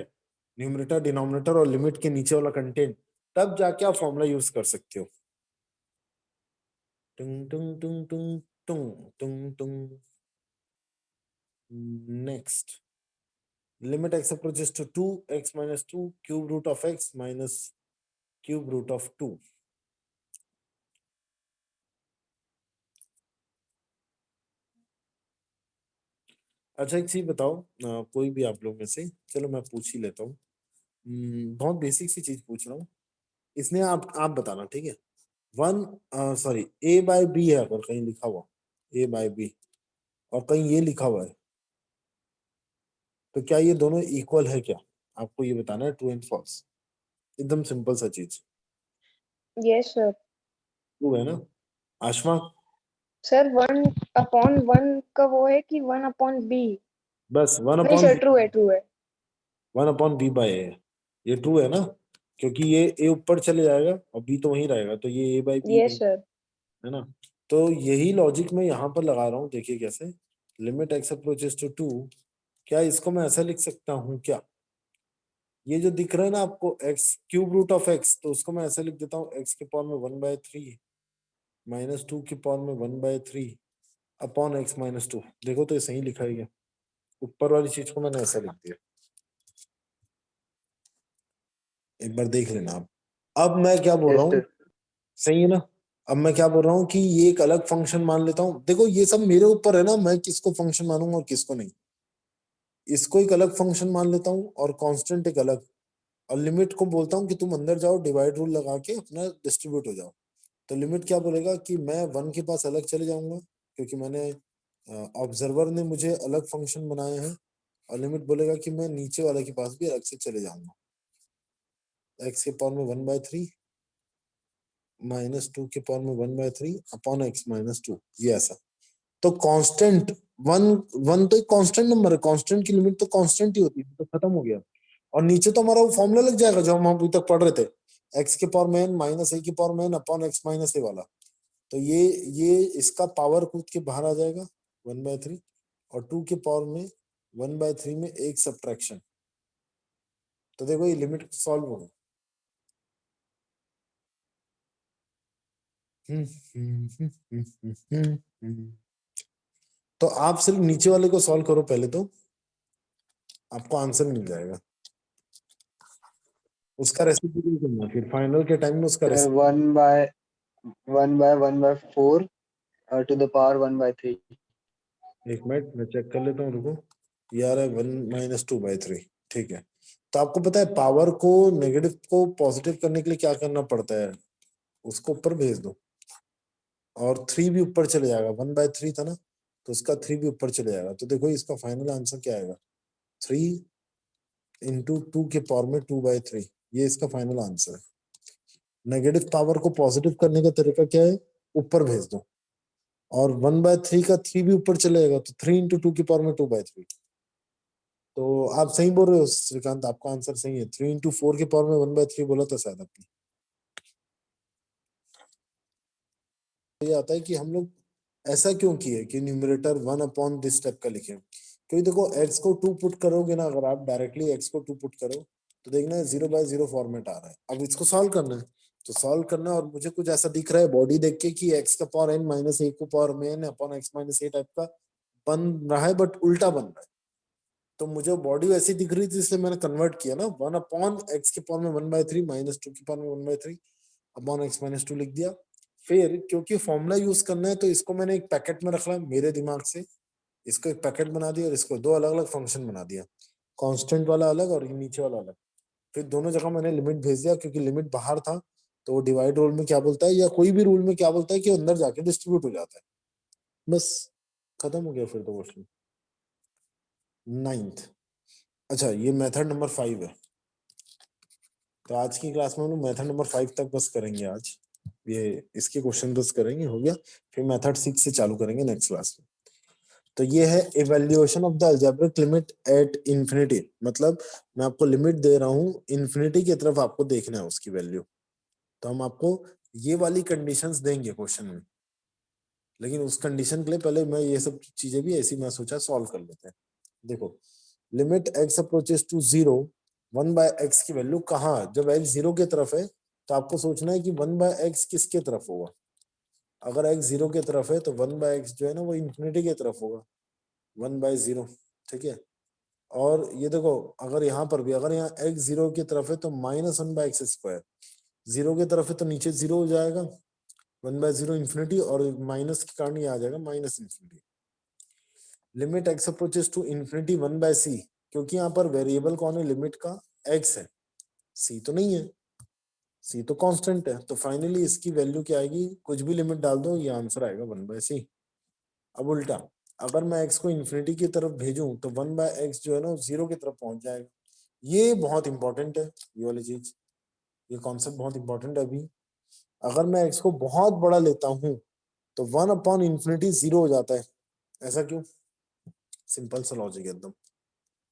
न्यूमरेटर डिनोमिनेटर और लिमिट के नीचे वाला कंटेंट, तब जाके आप फॉर्मूला यूज कर सकते हो। टुंग टुंग टुंग टुंग टुंग टुंग टुंग। Next, limit x approaches to 2 x minus 2 cube root of x minus cube root of 2। अच्छा एक चीज बताओ, कोई भी आप लोग में से, चलो मैं पूछ ही लेता हूँ। बहुत बेसिक सी चीज पूछ रहा हूँ, इसने आप बताना, ठीक है? 1 a/b है, अगर कहीं लिखा हुआ a/b और कहीं ये लिखा हुआ है, तो क्या ये दोनों इक्वल है क्या? आपको ये बताना है, ट्रू एंड फॉल्स। एकदम सिंपल सा चीज। Yes, sir. ट्रू है ना आशमा? सर 1/1 का वो है कि 1/b? बस वन नहीं अपॉन सर, ट्रू है, ट्रू है। 1/b/a है। ये ट्रू है ना, क्योंकि ये a ऊपर चले जाएगा और b तो वहीं रहेगा, तो ये a/b यस सर। है ना। तो यही लॉजिक मैं यहाँ पर लगा रहा हूँ। देखिए कैसे, लिमिट x अप्रोचेस टू 2, क्या इसको मैं ऐसा लिख सकता हूँ क्या? ये जो दिख रहा है ना आपको x cube root of x, तो उसको मैं ऐसे लिख देता हूँ, x के पावर में 1/3 -2 की पावर में 1/3 अपॉन x -2। देखो तो ये सही लिखा है क्या? ऊपर वाली चीज को मैंने ऐसा लिख दिया, एक बार देख लेना आप। अब मैं क्या बोल रहा यस हूँ, सर। सही है ना? अब मैं क्या बोल रहा हूँ कि ये एक अलग फंक्शन मान लेता हूँ। देखो ये सब मेरे ऊपर है ना, मैं किसको फंक्शन मानूंगा और किसको नहीं। इसको एक अलग फंक्शन मान लेता हूँ और कांस्टेंट एक अलग, और लिमिट को बोलता हूँ कि तुम अंदर जाओ, डिवाइड रूल लगा के अपना डिस्ट्रीब्यूट हो जाओ। तो लिमिट क्या बोलेगा कि मैं 1 के पास अलग चले जाऊंगा, क्योंकि मैंने ऑब्जर्वर ने मुझे अलग फंक्शन बनाए हैं, और लिमिट बोलेगा कि मैं नीचे वाले के पास भी अलग से चले जाऊंगा। x के पावर में 1/3 -2 के पावर में 1/3 अपॉन x -2, ये ऐसा। तो कांस्टेंट वन, वन तो एक कांस्टेंट नंबर है, कांस्टेंट की लिमिट तो कांस्टेंट ही होती है, तो खत्म हो गया। और नीचे तो हमारा वो फॉर्मूला लग जाएगा जो हम अभी तक पढ़ रहे थे, x के पावर में n माइनस a की पावर में n upon x minus a वाला। तो ये इसका पावर कूद के बाहर आ जाएगा 1/3, और 2 के पावर में 1/3 में एक सब्ट्रैक्शन। तो देखो ये लिमिट सॉल्व होगा। तो आप सिर्फ नीचे वाले को सॉल्व करो पहले, तो आपको आंसर मिल जाएगा। उसका रेसिप्रोकल करना, फिर फाइनल के टाइम में उसका सर 1/4 to the power 1/3। एक मिनट मैं चेक कर लेता हूँ, रुको। यार है 1 - 2/3, ठीक है। तो आपको पता है पावर को, नेगेटिव को पॉजिटिव करने के लिए क्या करना पड़ता है, उसको ऊपर भेज दो और 3 भी ऊपर चले जाएगा। 1/3 था ना, तो उसका 3 भी ऊपर चले जाएगा। तो देखो इसका फाइनल आंसर क्या आएगा, 3 × 2 के पावर में 2/3, ये इसका फाइनल आंसर है। नेगेटिव पावर को पॉजिटिव करने का तरीका क्या है, ऊपर भेज दो, और 1/3 का 3 भी ऊपर चलेगा, तो 3 × 2 की पावर में 2/3। तो आप सही बोल रहे हो श्रीकांत, आपका आंसर सही है। 3 × 4 के पावर में 1/3 बोला था शायद आपने। ये आता है कि हम लोग ऐसा क्यों किए कि न्यूमरेटर 1 अपॉन दिस स्टेप का लिखे, क्योंकि देखो x को 2 पुट करोगे ना, अगर आप डायरेक्टली x को 2 पुट करो तो देखना है 0/0 फॉर्मेट आ रहा है। अब इसको सॉल्व करना है, तो सॉल्व करना है, और मुझे कुछ ऐसा दिख रहा है बॉडी देख के कि x का पावर n - 1 को पावर में n upon x - a type का बन रहा है, बट उल्टा बन रहा है। तो मुझे बॉडी वैसी दिख रही थी, इसलिए मैंने कन्वर्ट किया ना, 1 अपॉन x के पावर में 1/3 -2 के पावर में 1/3 अपॉन x - 2 लिख दिया। फिर क्योंकि फॉर्मूला यूज करना है, तो इसको मैंने एक पैकेट में रखा मेरे दिमाग से, इसको एक पैकेट बना दिया और इसको 2 अलग अलग फंक्शन बना दिया, कांस्टेंट वाला अलग और नीचे वाला अलग। फिर दोनों जगह मैंने लिमिट भेज दिया, क्योंकि लिमिट बाहर था, तो वो डिवाइड रूल में क्या बोलता है, या कोई भी रूल में क्या बोलता है कि अंदर जाके डिस्ट्रीब्यूट हो जाता है। बस खत्म हो गया फिर तो क्वेश्चन। 9th, अच्छा ये मेथड नंबर 5 है। तो आज की क्लास में हम लोग मेथड नंबर 5 तक बस करेंगे आज, ये इसके क्वेश्चन बस करेंगे, हो गया। फिर मेथड 6 से चालू करेंगे नेक्स्ट क्लास में। तो ये है evaluation of the algebraic limit at infinity, मतलब मैं आपको लिमिट दे रहा हूँ इंफिनिटी की तरफ, आपको देखना है उसकी वैल्यू। तो हम आपको ये वाली कंडीशंस देंगे क्वेश्चन में, लेकिन उस कंडीशन के लिए पहले मैं ये सब चीजें भी ऐसी मैं सोचा सॉल्व कर लेते हैं। देखो limit x approaches to 0, 1/x की वैल्यू कहाँ, जब x 0 की तरफ है तो आपको सोचना है कि 1/x किसके तरफ होगा। अगर x 0 की तरफ है तो 1/x जो है ना वो इंफिनिटी की तरफ होगा, 1/0, ठीक है। और ये देखो अगर यहाँ पर भी, अगर यहाँ x 0 की तरफ है तो -1/x², 0 की तरफ है तो नीचे 0 हो जाएगा, 1/0 इंफिनिटी, और माइनस के कारण ये आ जाएगा -infinity. Limit x approaches to infinity 1/c, क्योंकि यहाँ पर वेरिएबल कौन है लिमिट का, x है, c तो नहीं है, c तो कांस्टेंट है। तो फाइनली इसकी वैल्यू क्या आएगी, कुछ भी लिमिट डाल दो ये आंसर आएगा 1/c। अब उल्टा, अगर मैं x को इंफिनिटी की तरफ भेजूं तो 1/x जो है ना 0 की तरफ पहुंच जाएगा। ये बहुत इंपॉर्टेंट है, ये वाली चीज, ये कॉन्सेप्ट बहुत इंपॉर्टेंट है। अभी अगर मैं x को बहुत बड़ा लेता हूं तो 1/इंफिनिटी 0 हो जाता है, ऐसा क्यों, सिंपल सा लॉजिक है एकदम,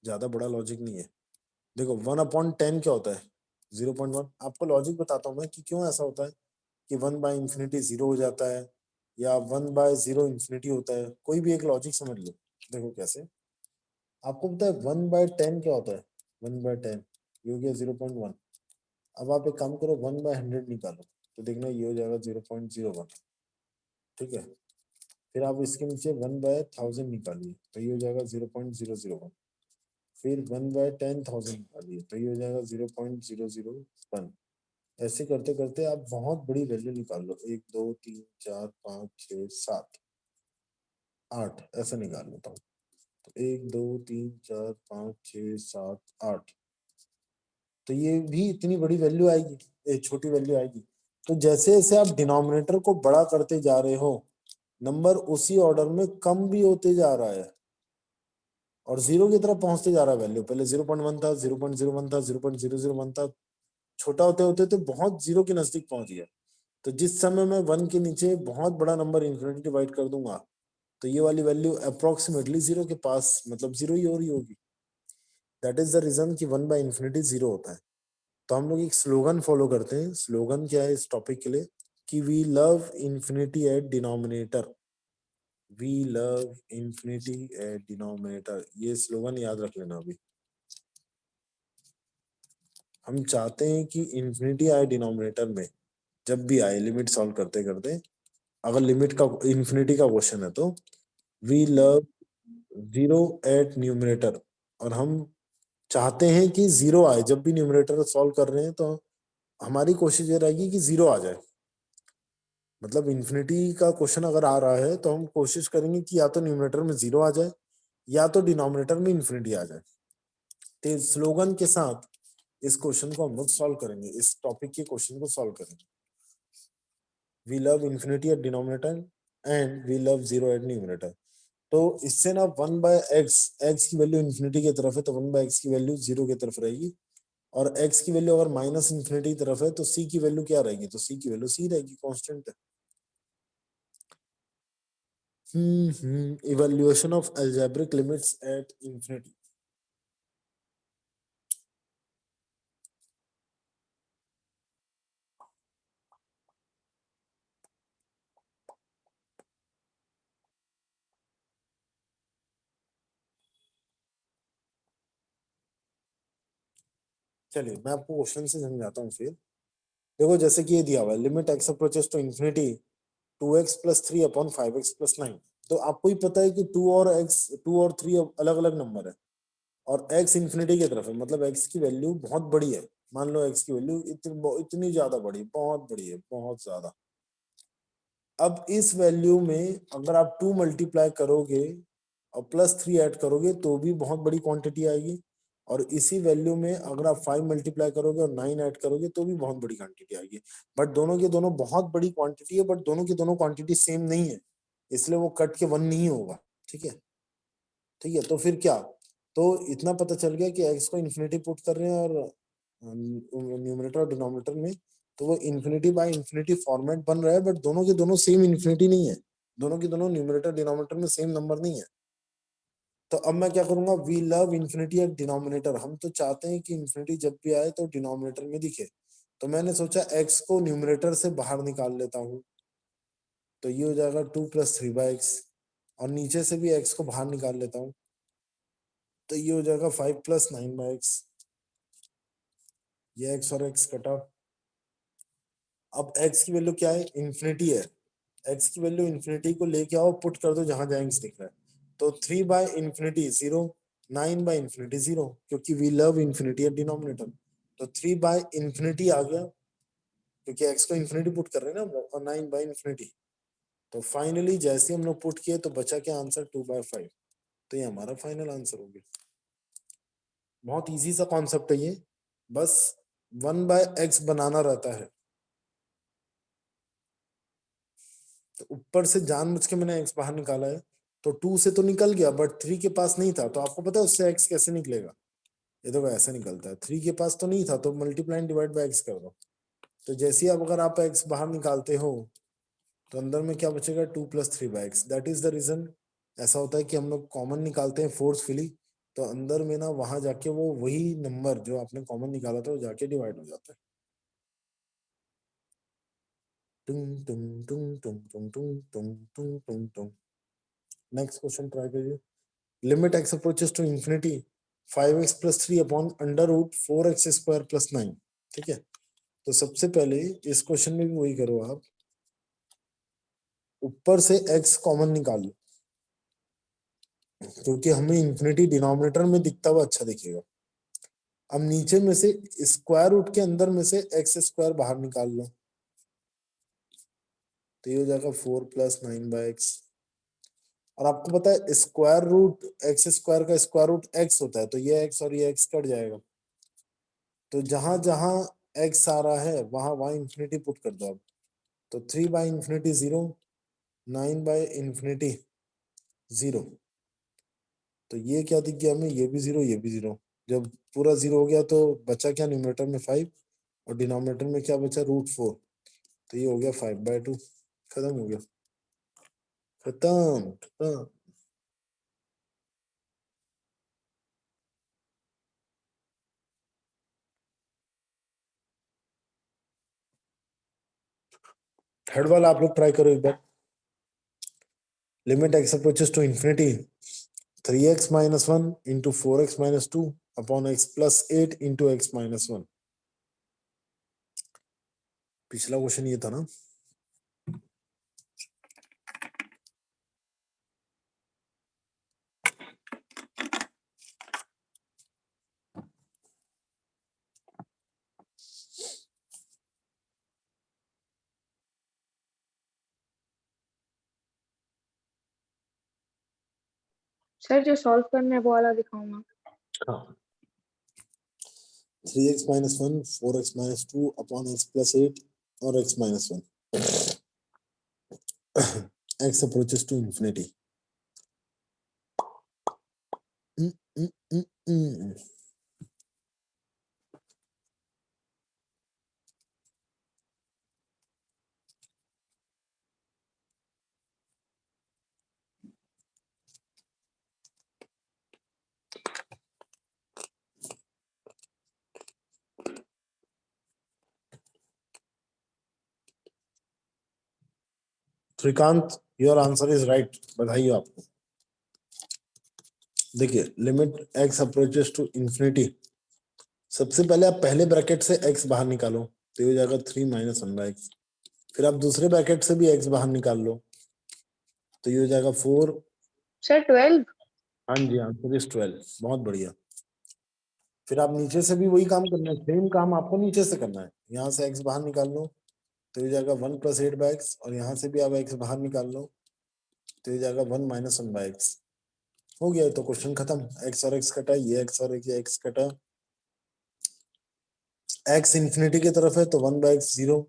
ज्यादा बड़ा लॉजिक नहीं है। देखो 1/10 क्या होता है, 0.1। आपको लॉजिक बताता हूँ मैं कि क्यों ऐसा होता है कि 1/इंफिनिटी 0 हो जाता है, या 1/0 इंफिनिटी होता है। कोई भी एक लॉजिक समझ लो। देखो कैसे, आपको पता है 1/10 क्या होता है, 1/10 ये हो गया 0.1। अब आप एक काम करो 1/100 निकालो, तो देखना ये हो जाएगा 0.01, ठीक है। फिर आप इसके नीचे 1/1000 निकालिए, तो ये हो जाएगा 0.001। फिर 1/10,000 निकालिए, तो ये हो जाएगा 0.001। ऐसे करते करते आप बहुत बड़ी वैल्यू निकाल लो, 1 2 3 4 5 6 7 8, ऐसा निकाल लेता हूँ। तो 1 2 3 4 5 6 7 8, तो ये भी इतनी बड़ी वैल्यू आएगी, एक छोटी वैल्यू आएगी। तो जैसे जैसे आप डिनोमिनेटर को बड़ा करते जा रहे हो, नंबर उसी ऑर्डर में कम भी होते जा रहा है, और 0 की तरफ पहुंचते जा रहा है वैल्यू। पहले 0.1 था, 0.01 था, 0.001 था, छोटा होते होते तो बहुत 0 के नजदीक पहुंच गया। तो जिस समय मैं 1 के नीचे बहुत बड़ा नंबर इन्फिनिटी डिवाइड कर दूंगा तो ये वाली वैल्यू अप्रोक्सीमेटली 0 के पास, मतलब 0 ही हो रही होगी। दैट इज द रीजन कि 1 बाय इन्फिनिटी 0 होता है। तो हम लोग एक स्लोगन फॉलो करते हैं। स्लोगन क्या है इस टॉपिक के लिए कि we love infinity at denominator. We love infinity at denominator, ये स्लोगन याद रख लेना। अभी हम चाहते हैं कि इन्फिनिटी आए डिनोमिनेटर में जब भी आए, लिमिट सॉल्व करते करते, अगर लिमिट का इन्फिनिटी का क्वेश्चन है तो वी लव 0 एट न्यूमरेटर। और हम चाहते हैं कि 0 आए जब भी न्यूमरेटर सॉल्व कर रहे हैं, तो हमारी कोशिश ये रहेगी कि 0 आ जाए। मतलब इन्फिनिटी का क्वेश्चन अगर आ रहा है तो हम कोशिश करेंगे कि या तो न्यूमरेटर में 0 आ जाए या तो डिनोमिनेटर में इन्फिनिटी आ जाए। तो स्लोगन के साथ इस क्वेश्चन को हम लोग सॉल्व करेंगे, इस टॉपिक के क्वेश्चन को सॉल्व करेंगे। We love infinity at denominator and we love 0 at numerator. तो इससे ना 1 बाय एक्स की वैल्यू इन्फिनिटी की तरफ है तो 1 बाय एक्स की वैल्यू 0 की तरफ रहेगी। और x की वैल्यू अगर माइनस इन्फिनिटी की तरफ है तो c की वैल्यू क्या रहेगी, तो c की वैल्यू c रहेगी, कांस्टेंट है। Evaluation of algebraic limits at infinity. चलिए मैं आपको क्वेश्चन से समझाता हूँ फिर। देखो जैसे कि ये दिया हुआ है, limit x approaches to infinity 2x plus 3 upon 5x plus 9। तो आपको ही पता है कि 2 और 3 अलग अलग नंबर है और x इन्फिनिटी की तरफ है, मतलब x की वैल्यू बहुत बड़ी है। मान लो x की वैल्यू इतनी ज्यादा बड़ी, बहुत बड़ी है, बहुत ज्यादा। अब इस वैल्यू में अगर आप 2 मल्टीप्लाई करोगे और प्लस 3 ऐड करोगे तो भी बहुत बड़ी क्वांटिटी आएगी। और इसी वैल्यू में अगर आप 5 मल्टीप्लाई करोगे और 9 ऐड करोगे तो भी बहुत बड़ी क्वांटिटी आएगी। बट दोनों के दोनों बहुत बड़ी क्वांटिटी है, बट दोनों की दोनों क्वांटिटी सेम नहीं है, इसलिए वो कट के 1 नहीं होगा। ठीक है, ठीक है। तो फिर क्या, तो इतना पता चल गया कि एक्स को इन्फिनिटी पुट कर रहे हैं और न्यूमरेटर और डिनोमिनेटर में, तो वो इन्फिनिटी बाय इन्फिनिटी फॉर्मेट बन रहा है, बट दोनों के दोनों सेम इन्फिनिटी नहीं है, दोनों के दोनों न्यूमरेटर डिनोमिनेटर में सेम नंबर नहीं है। तो अब मैं क्या करूंगा, we love infinity at denominator. हम तो चाहते हैं कि इन्फिनिटी जब भी आए तो डिनोमिनेटर में दिखे। तो मैंने सोचा एक्स को न्यूमरेटर से बाहर निकाल लेता हूँ, तो ये हो जाएगा 2 प्लस 3 बाई एक्स। और नीचे से भी एक्स को बाहर निकाल लेता हूँ, तो ये हो जाएगा 5 प्लस 9 बाई एक्स। ये एक्स और एक्स कटा। अब एक्स की वैल्यू क्या है, इन्फिनिटी है। एक्स की वैल्यू इन्फिनिटी को लेके आओ, पुट कर दो जहां जहां एक्स दिख रहा है। तो 3 बाय इन्फिनिटी 0, 9 बाय इन्फिनिटी 0, क्योंकि we love infinity at denominator. तो 3 बाय इन्फिनिटी आ गया क्योंकि एक्स को इन्फिनिटी पुट कर रहे हैं ना, और 9 बाय इन्फिनिटी। तो फाइनली जैसे हम लोग पुट किए तो बचा क्या आंसर, 2/5। तो ये हमारा फाइनल आंसर हो गया। बहुत इजी सा कॉन्सेप्ट है ये, बस 1 बाय एक्स बनाना रहता है। तो ऊपर से जानबूझ के मैंने एक्स बाहर निकाला है, तो 2 से तो निकल गया, बट 3 के पास नहीं था। तो आपको पता है उससे एक्स कैसे निकलेगा, ये देखो ऐसे निकलता है। 3 के पास तो नहीं था तो मल्टीप्लाई डिवाइड बाय एक्स कर दो। तो जैसे ही अब अगर आप एक्स बाहर निकालते हो तो अंदर में क्या बचेगा, 2 plus 3 by x. That is the reason ऐसा होता है कि हम लोग कॉमन निकालते हैं फोर्सफुली, तो अंदर में ना वहां जाके वो वही नंबर जो आपने कॉमन निकाला था वो जाके डिवाइड हो जाता है। टुंग टुंग टुंग टुंग टुंग टुंग टुंग टुंग टुंग टुंग। नेक्स्ट क्वेश्चन ट्राई करिए। Limit x approaches to infinity 5x plus 3 upon under root 4x square plus 9। ठीक है, तो सबसे पहले इस क्वेश्चन में भी वही करो आप, ऊपर से x कॉमन निकालो क्योंकि हमें इंफिनिटी डिनोमिनेटर में दिखता हुआ अच्छा दिखेगा। अब नीचे में से स्क्वायर रूट के अंदर में से एक्स स्क्वायर बाहर निकाल लो, तो ये हो जाएगा 4 प्लस 9 बाय एक्स। और आपको पता है स्क्वायर रूट एक्स स्क्वायर का स्क्वायर रूट एक्स होता है, तो ये एक्स और ये एक्स कट जाएगा। तो जहां जहां एक्स आ रहा है वहां वहां इंफिनिटी पुट कर दो अब। तो 3 बाई इंफिनिटी 0, 9 बाई इंफिनिटी 0। तो ये क्या दिख गया हमें, ये भी जीरो, ये भी जीरो। जब पूरा जीरो हो गया तो बचा क्या न्यूमरेटर में 5 और डिनोमिनेटर में क्या बचा √4। तो ये हो गया 5/2। खत्म हो गया, खत्म खत्म। थर्ड वाला आप लोग ट्राई करो एक बार। Limit x approaches to infinity 3x - 1 into 4x - 2 upon x plus 8 into x - 1। पिछला क्वेश्चन ये था ना। सर जो सॉल्व करना है वो वाला दिखाऊंगा। हाँ, 3x - 1 4x - 2 upon x plus 8 और x - 1 x approaches to infinity। Mm, mm, mm, mm. Shrikant, your answer is right, बधाई हो आपको। देखिए limit x approaches to infinity, सबसे पहले आप पहले ब्रैकेट से x बाहर निकालो तो ये हो जाएगा 3 - 1/x। फिर आप दूसरे ब्रैकेट से भी x बाहर निकाल लो तो ये हो जाएगा 4। सर 12। हाँ जी, आंसर इज 12। बहुत बढ़िया। फिर आप नीचे से भी वही काम करना है, सेम काम आपको नीचे से करना है। यहाँ से x बाहर निकाल लो तो ये जाएगा 1 + 8/x और यहाँ से भी आप x बाहर निकाल लो तो ये जाएगा 1 - 1/x। हो गया तो क्वेश्चन खत्म। x और x कटा, ये x और ये x कटा। x इंफिनिटी की तरफ है तो 1/x 0,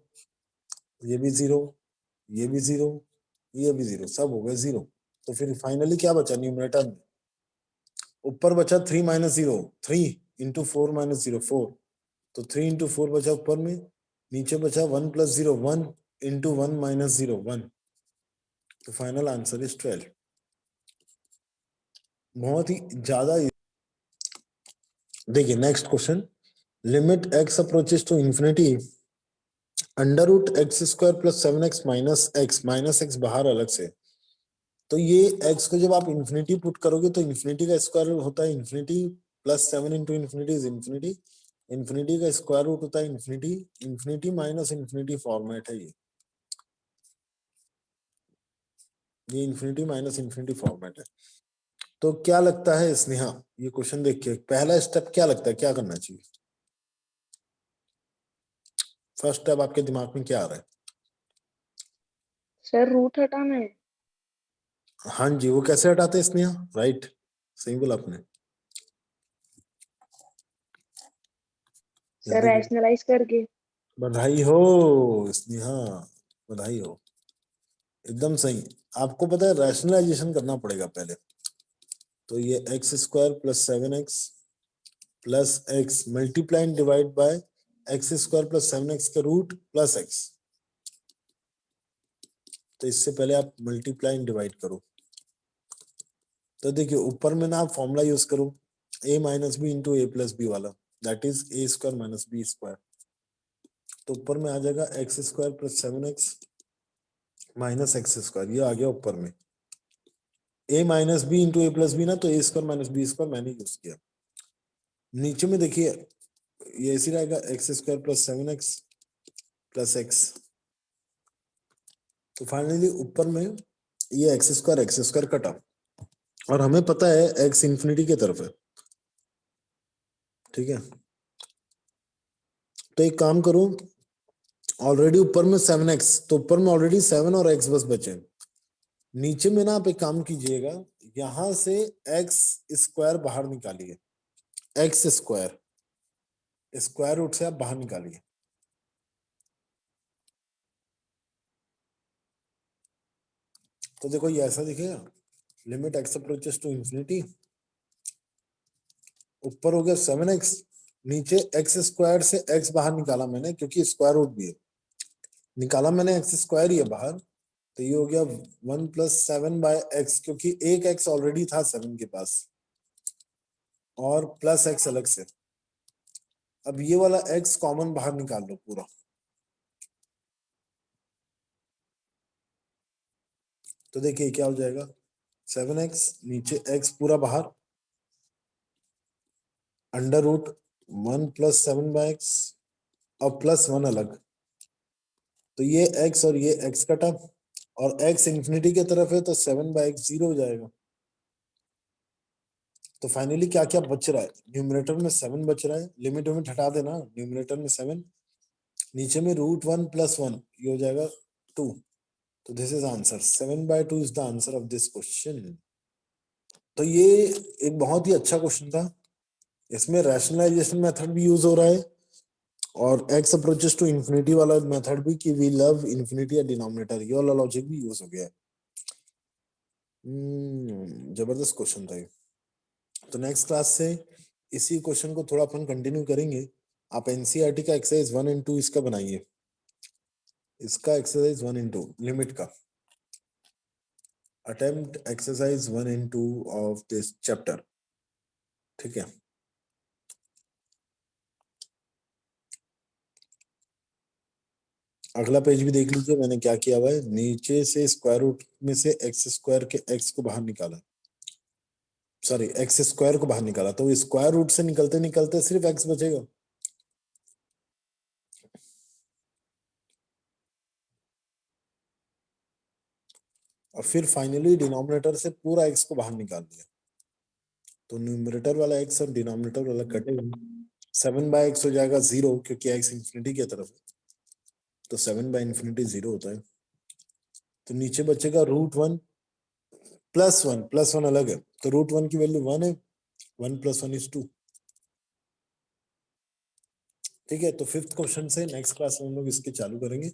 ये भी 0, ये भी 0, ये भी 0, सब हो गए 0। तो फिर फाइनली क्या बचा न्यूमरेटर में, ऊपर बचा 3 - 0, 3 × 4 - 0 4। तो 3 × 4 बचा ऊपर में, नीचे बचा 1 + 0 1 × 1 - 0 1। तो फाइनल आंसर इज 12। बहुत ही ज्यादा। देखिए next question, limit x approaches to infinity √x² + 7x - x -x बाहर अलग से। तो ये x को जब आप इंफिनिटी पुट करोगे तो इंफिनिटी का स्क्वायर रूट होता है infinity, +7 × infinity is infinity, infinity का स्क्वायर रूट होता है infinity, infinity minus infinity format है ये इंफिनिटी माइनस इंफिनिटी फॉर्मेट है। तो क्या लगता है स्नेहा, ये क्वेश्चन देख के पहला स्टेप क्या लगता है, क्या करना चाहिए? फर्स्ट स्टेप आपके दिमाग में क्या आ रहा है? सर रूट हटाना है। हाँ जी, वो कैसे हटाते हैं स्नेहा? राइट, सही बोला आपने। सर रैशनलाइज करके। बधाई हो स्नेहा, बधाई हो, एकदम सही। आपको पता है रैशनलाइजेशन करना पड़ेगा पहले। तो ये x² + 7x + x multiply and divide by x² + 7x का रूट प्लस x। तो इससे पहले आप मल्टीप्लाई एंड डिवाइड करो। तो देखिए ऊपर में ना आप फॉर्मूला यूज करो a - b × a + b वाला, दैट इज a² - b²। तो ऊपर में आ जाएगा x² + 7x - x², ये आ गया ऊपर में। a - b × a + b ना, तो a² - b² मैंने यूज किया। नीचे में देखिए ये ऐसे रहेगा x² + 7x + x। तो फाइनली ऊपर में ये x² कटा और हमें पता है x इंफिनिटी की तरफ है, ठीक है। तो एक काम करो, ऑलरेडी ऊपर में 7x, तो ऊपर में ऑलरेडी 7 और x बस बचे। नीचे में ना आप एक काम कीजिएगा, यहां से x² बाहर निकालिए, x² स्क्वायर रूट से आप बाहर निकालिए। तो देखो ये ऐसा दिखेगा, limit x approaches to infinity ऊपर हो गया 7x, नीचे x स्क्वायर से x बाहर निकाला मैंने क्योंकि स्क्वायर रूट भी है, निकाला मैंने x स्क्वायर ही है बाहर, तो ये हो गया 1 + 7/x, क्योंकि एक x ऑलरेडी था 7 के पास और प्लस x अलग से। अब ये वाला x कॉमन बाहर निकाल लो पूरा, तो देखिए क्या हो जाएगा 7x, नीचे x पूरा बाहर, अंडर रूट 1 + 7/x और +1 अलग, तो ये x और ये x कटा, और x इंफिनिटी की तरफ है तो 7/x 0 हो जाएगा। तो फाइनली क्या क्या बच रहा है, न्यूमरेटर में 7 बच रहा है, लिमिट लिमिट हटा देना, न्यूमरेटर में 7, नीचे में √1 + 1, ये हो जाएगा 2। तो this is answer, 7/2 is the answer of this question. तो ये एक बहुत ही अच्छा क्वेश्चन था, इसमें रैशनलाइजेशन मेथड भी यूज हो रहा है और x अप्रोचेस टू इंफिनिटी वाला मेथड भी, कि वी लव इंफिनिटी या डिनोमिनेटर, ये वाला लॉजिक भी यूज हो गया है। जबरदस्त क्वेश्चन था ये। तो नेक्स्ट क्लास से इसी क्वेश्चन को थोड़ा अपन कंटिन्यू करेंगे। आप एनसीईआरटी का एक्सरसाइज 1 and 2 इसका बनाइए, इसका एक्सरसाइज 1 and 2 लिमिट का, attempt exercise 1 and 2 of this chapter, ठीक है। अगला पेज भी देख लीजिए, मैंने क्या किया हुआ है, नीचे से स्क्वायर रूट में से x स्क्वायर के x को बाहर निकाला, सॉरी x स्क्वायर को बाहर निकाला, तो स्क्वायर रूट से निकलते निकलते सिर्फ x बचेगा। और फिर फाइनली डिनोमिनेटर से पूरा x को बाहर निकाल दिया, तो न्यूमरेटर वाला x और डिनोमिनेटर वाला कटेगा, 7/x हो जाएगा 0, क्योंकि x इंफिनिटी की तरफ है, तो 7/∞ 0 होता है। तो नीचे बचेगा √1 + 1, +1 अलग है, तो √1 की वैल्यू 1 है, 1 + 1 = 2। ठीक है, तो 5th क्वेश्चन से नेक्स्ट क्लास में हम लोग इसके चालू करेंगे।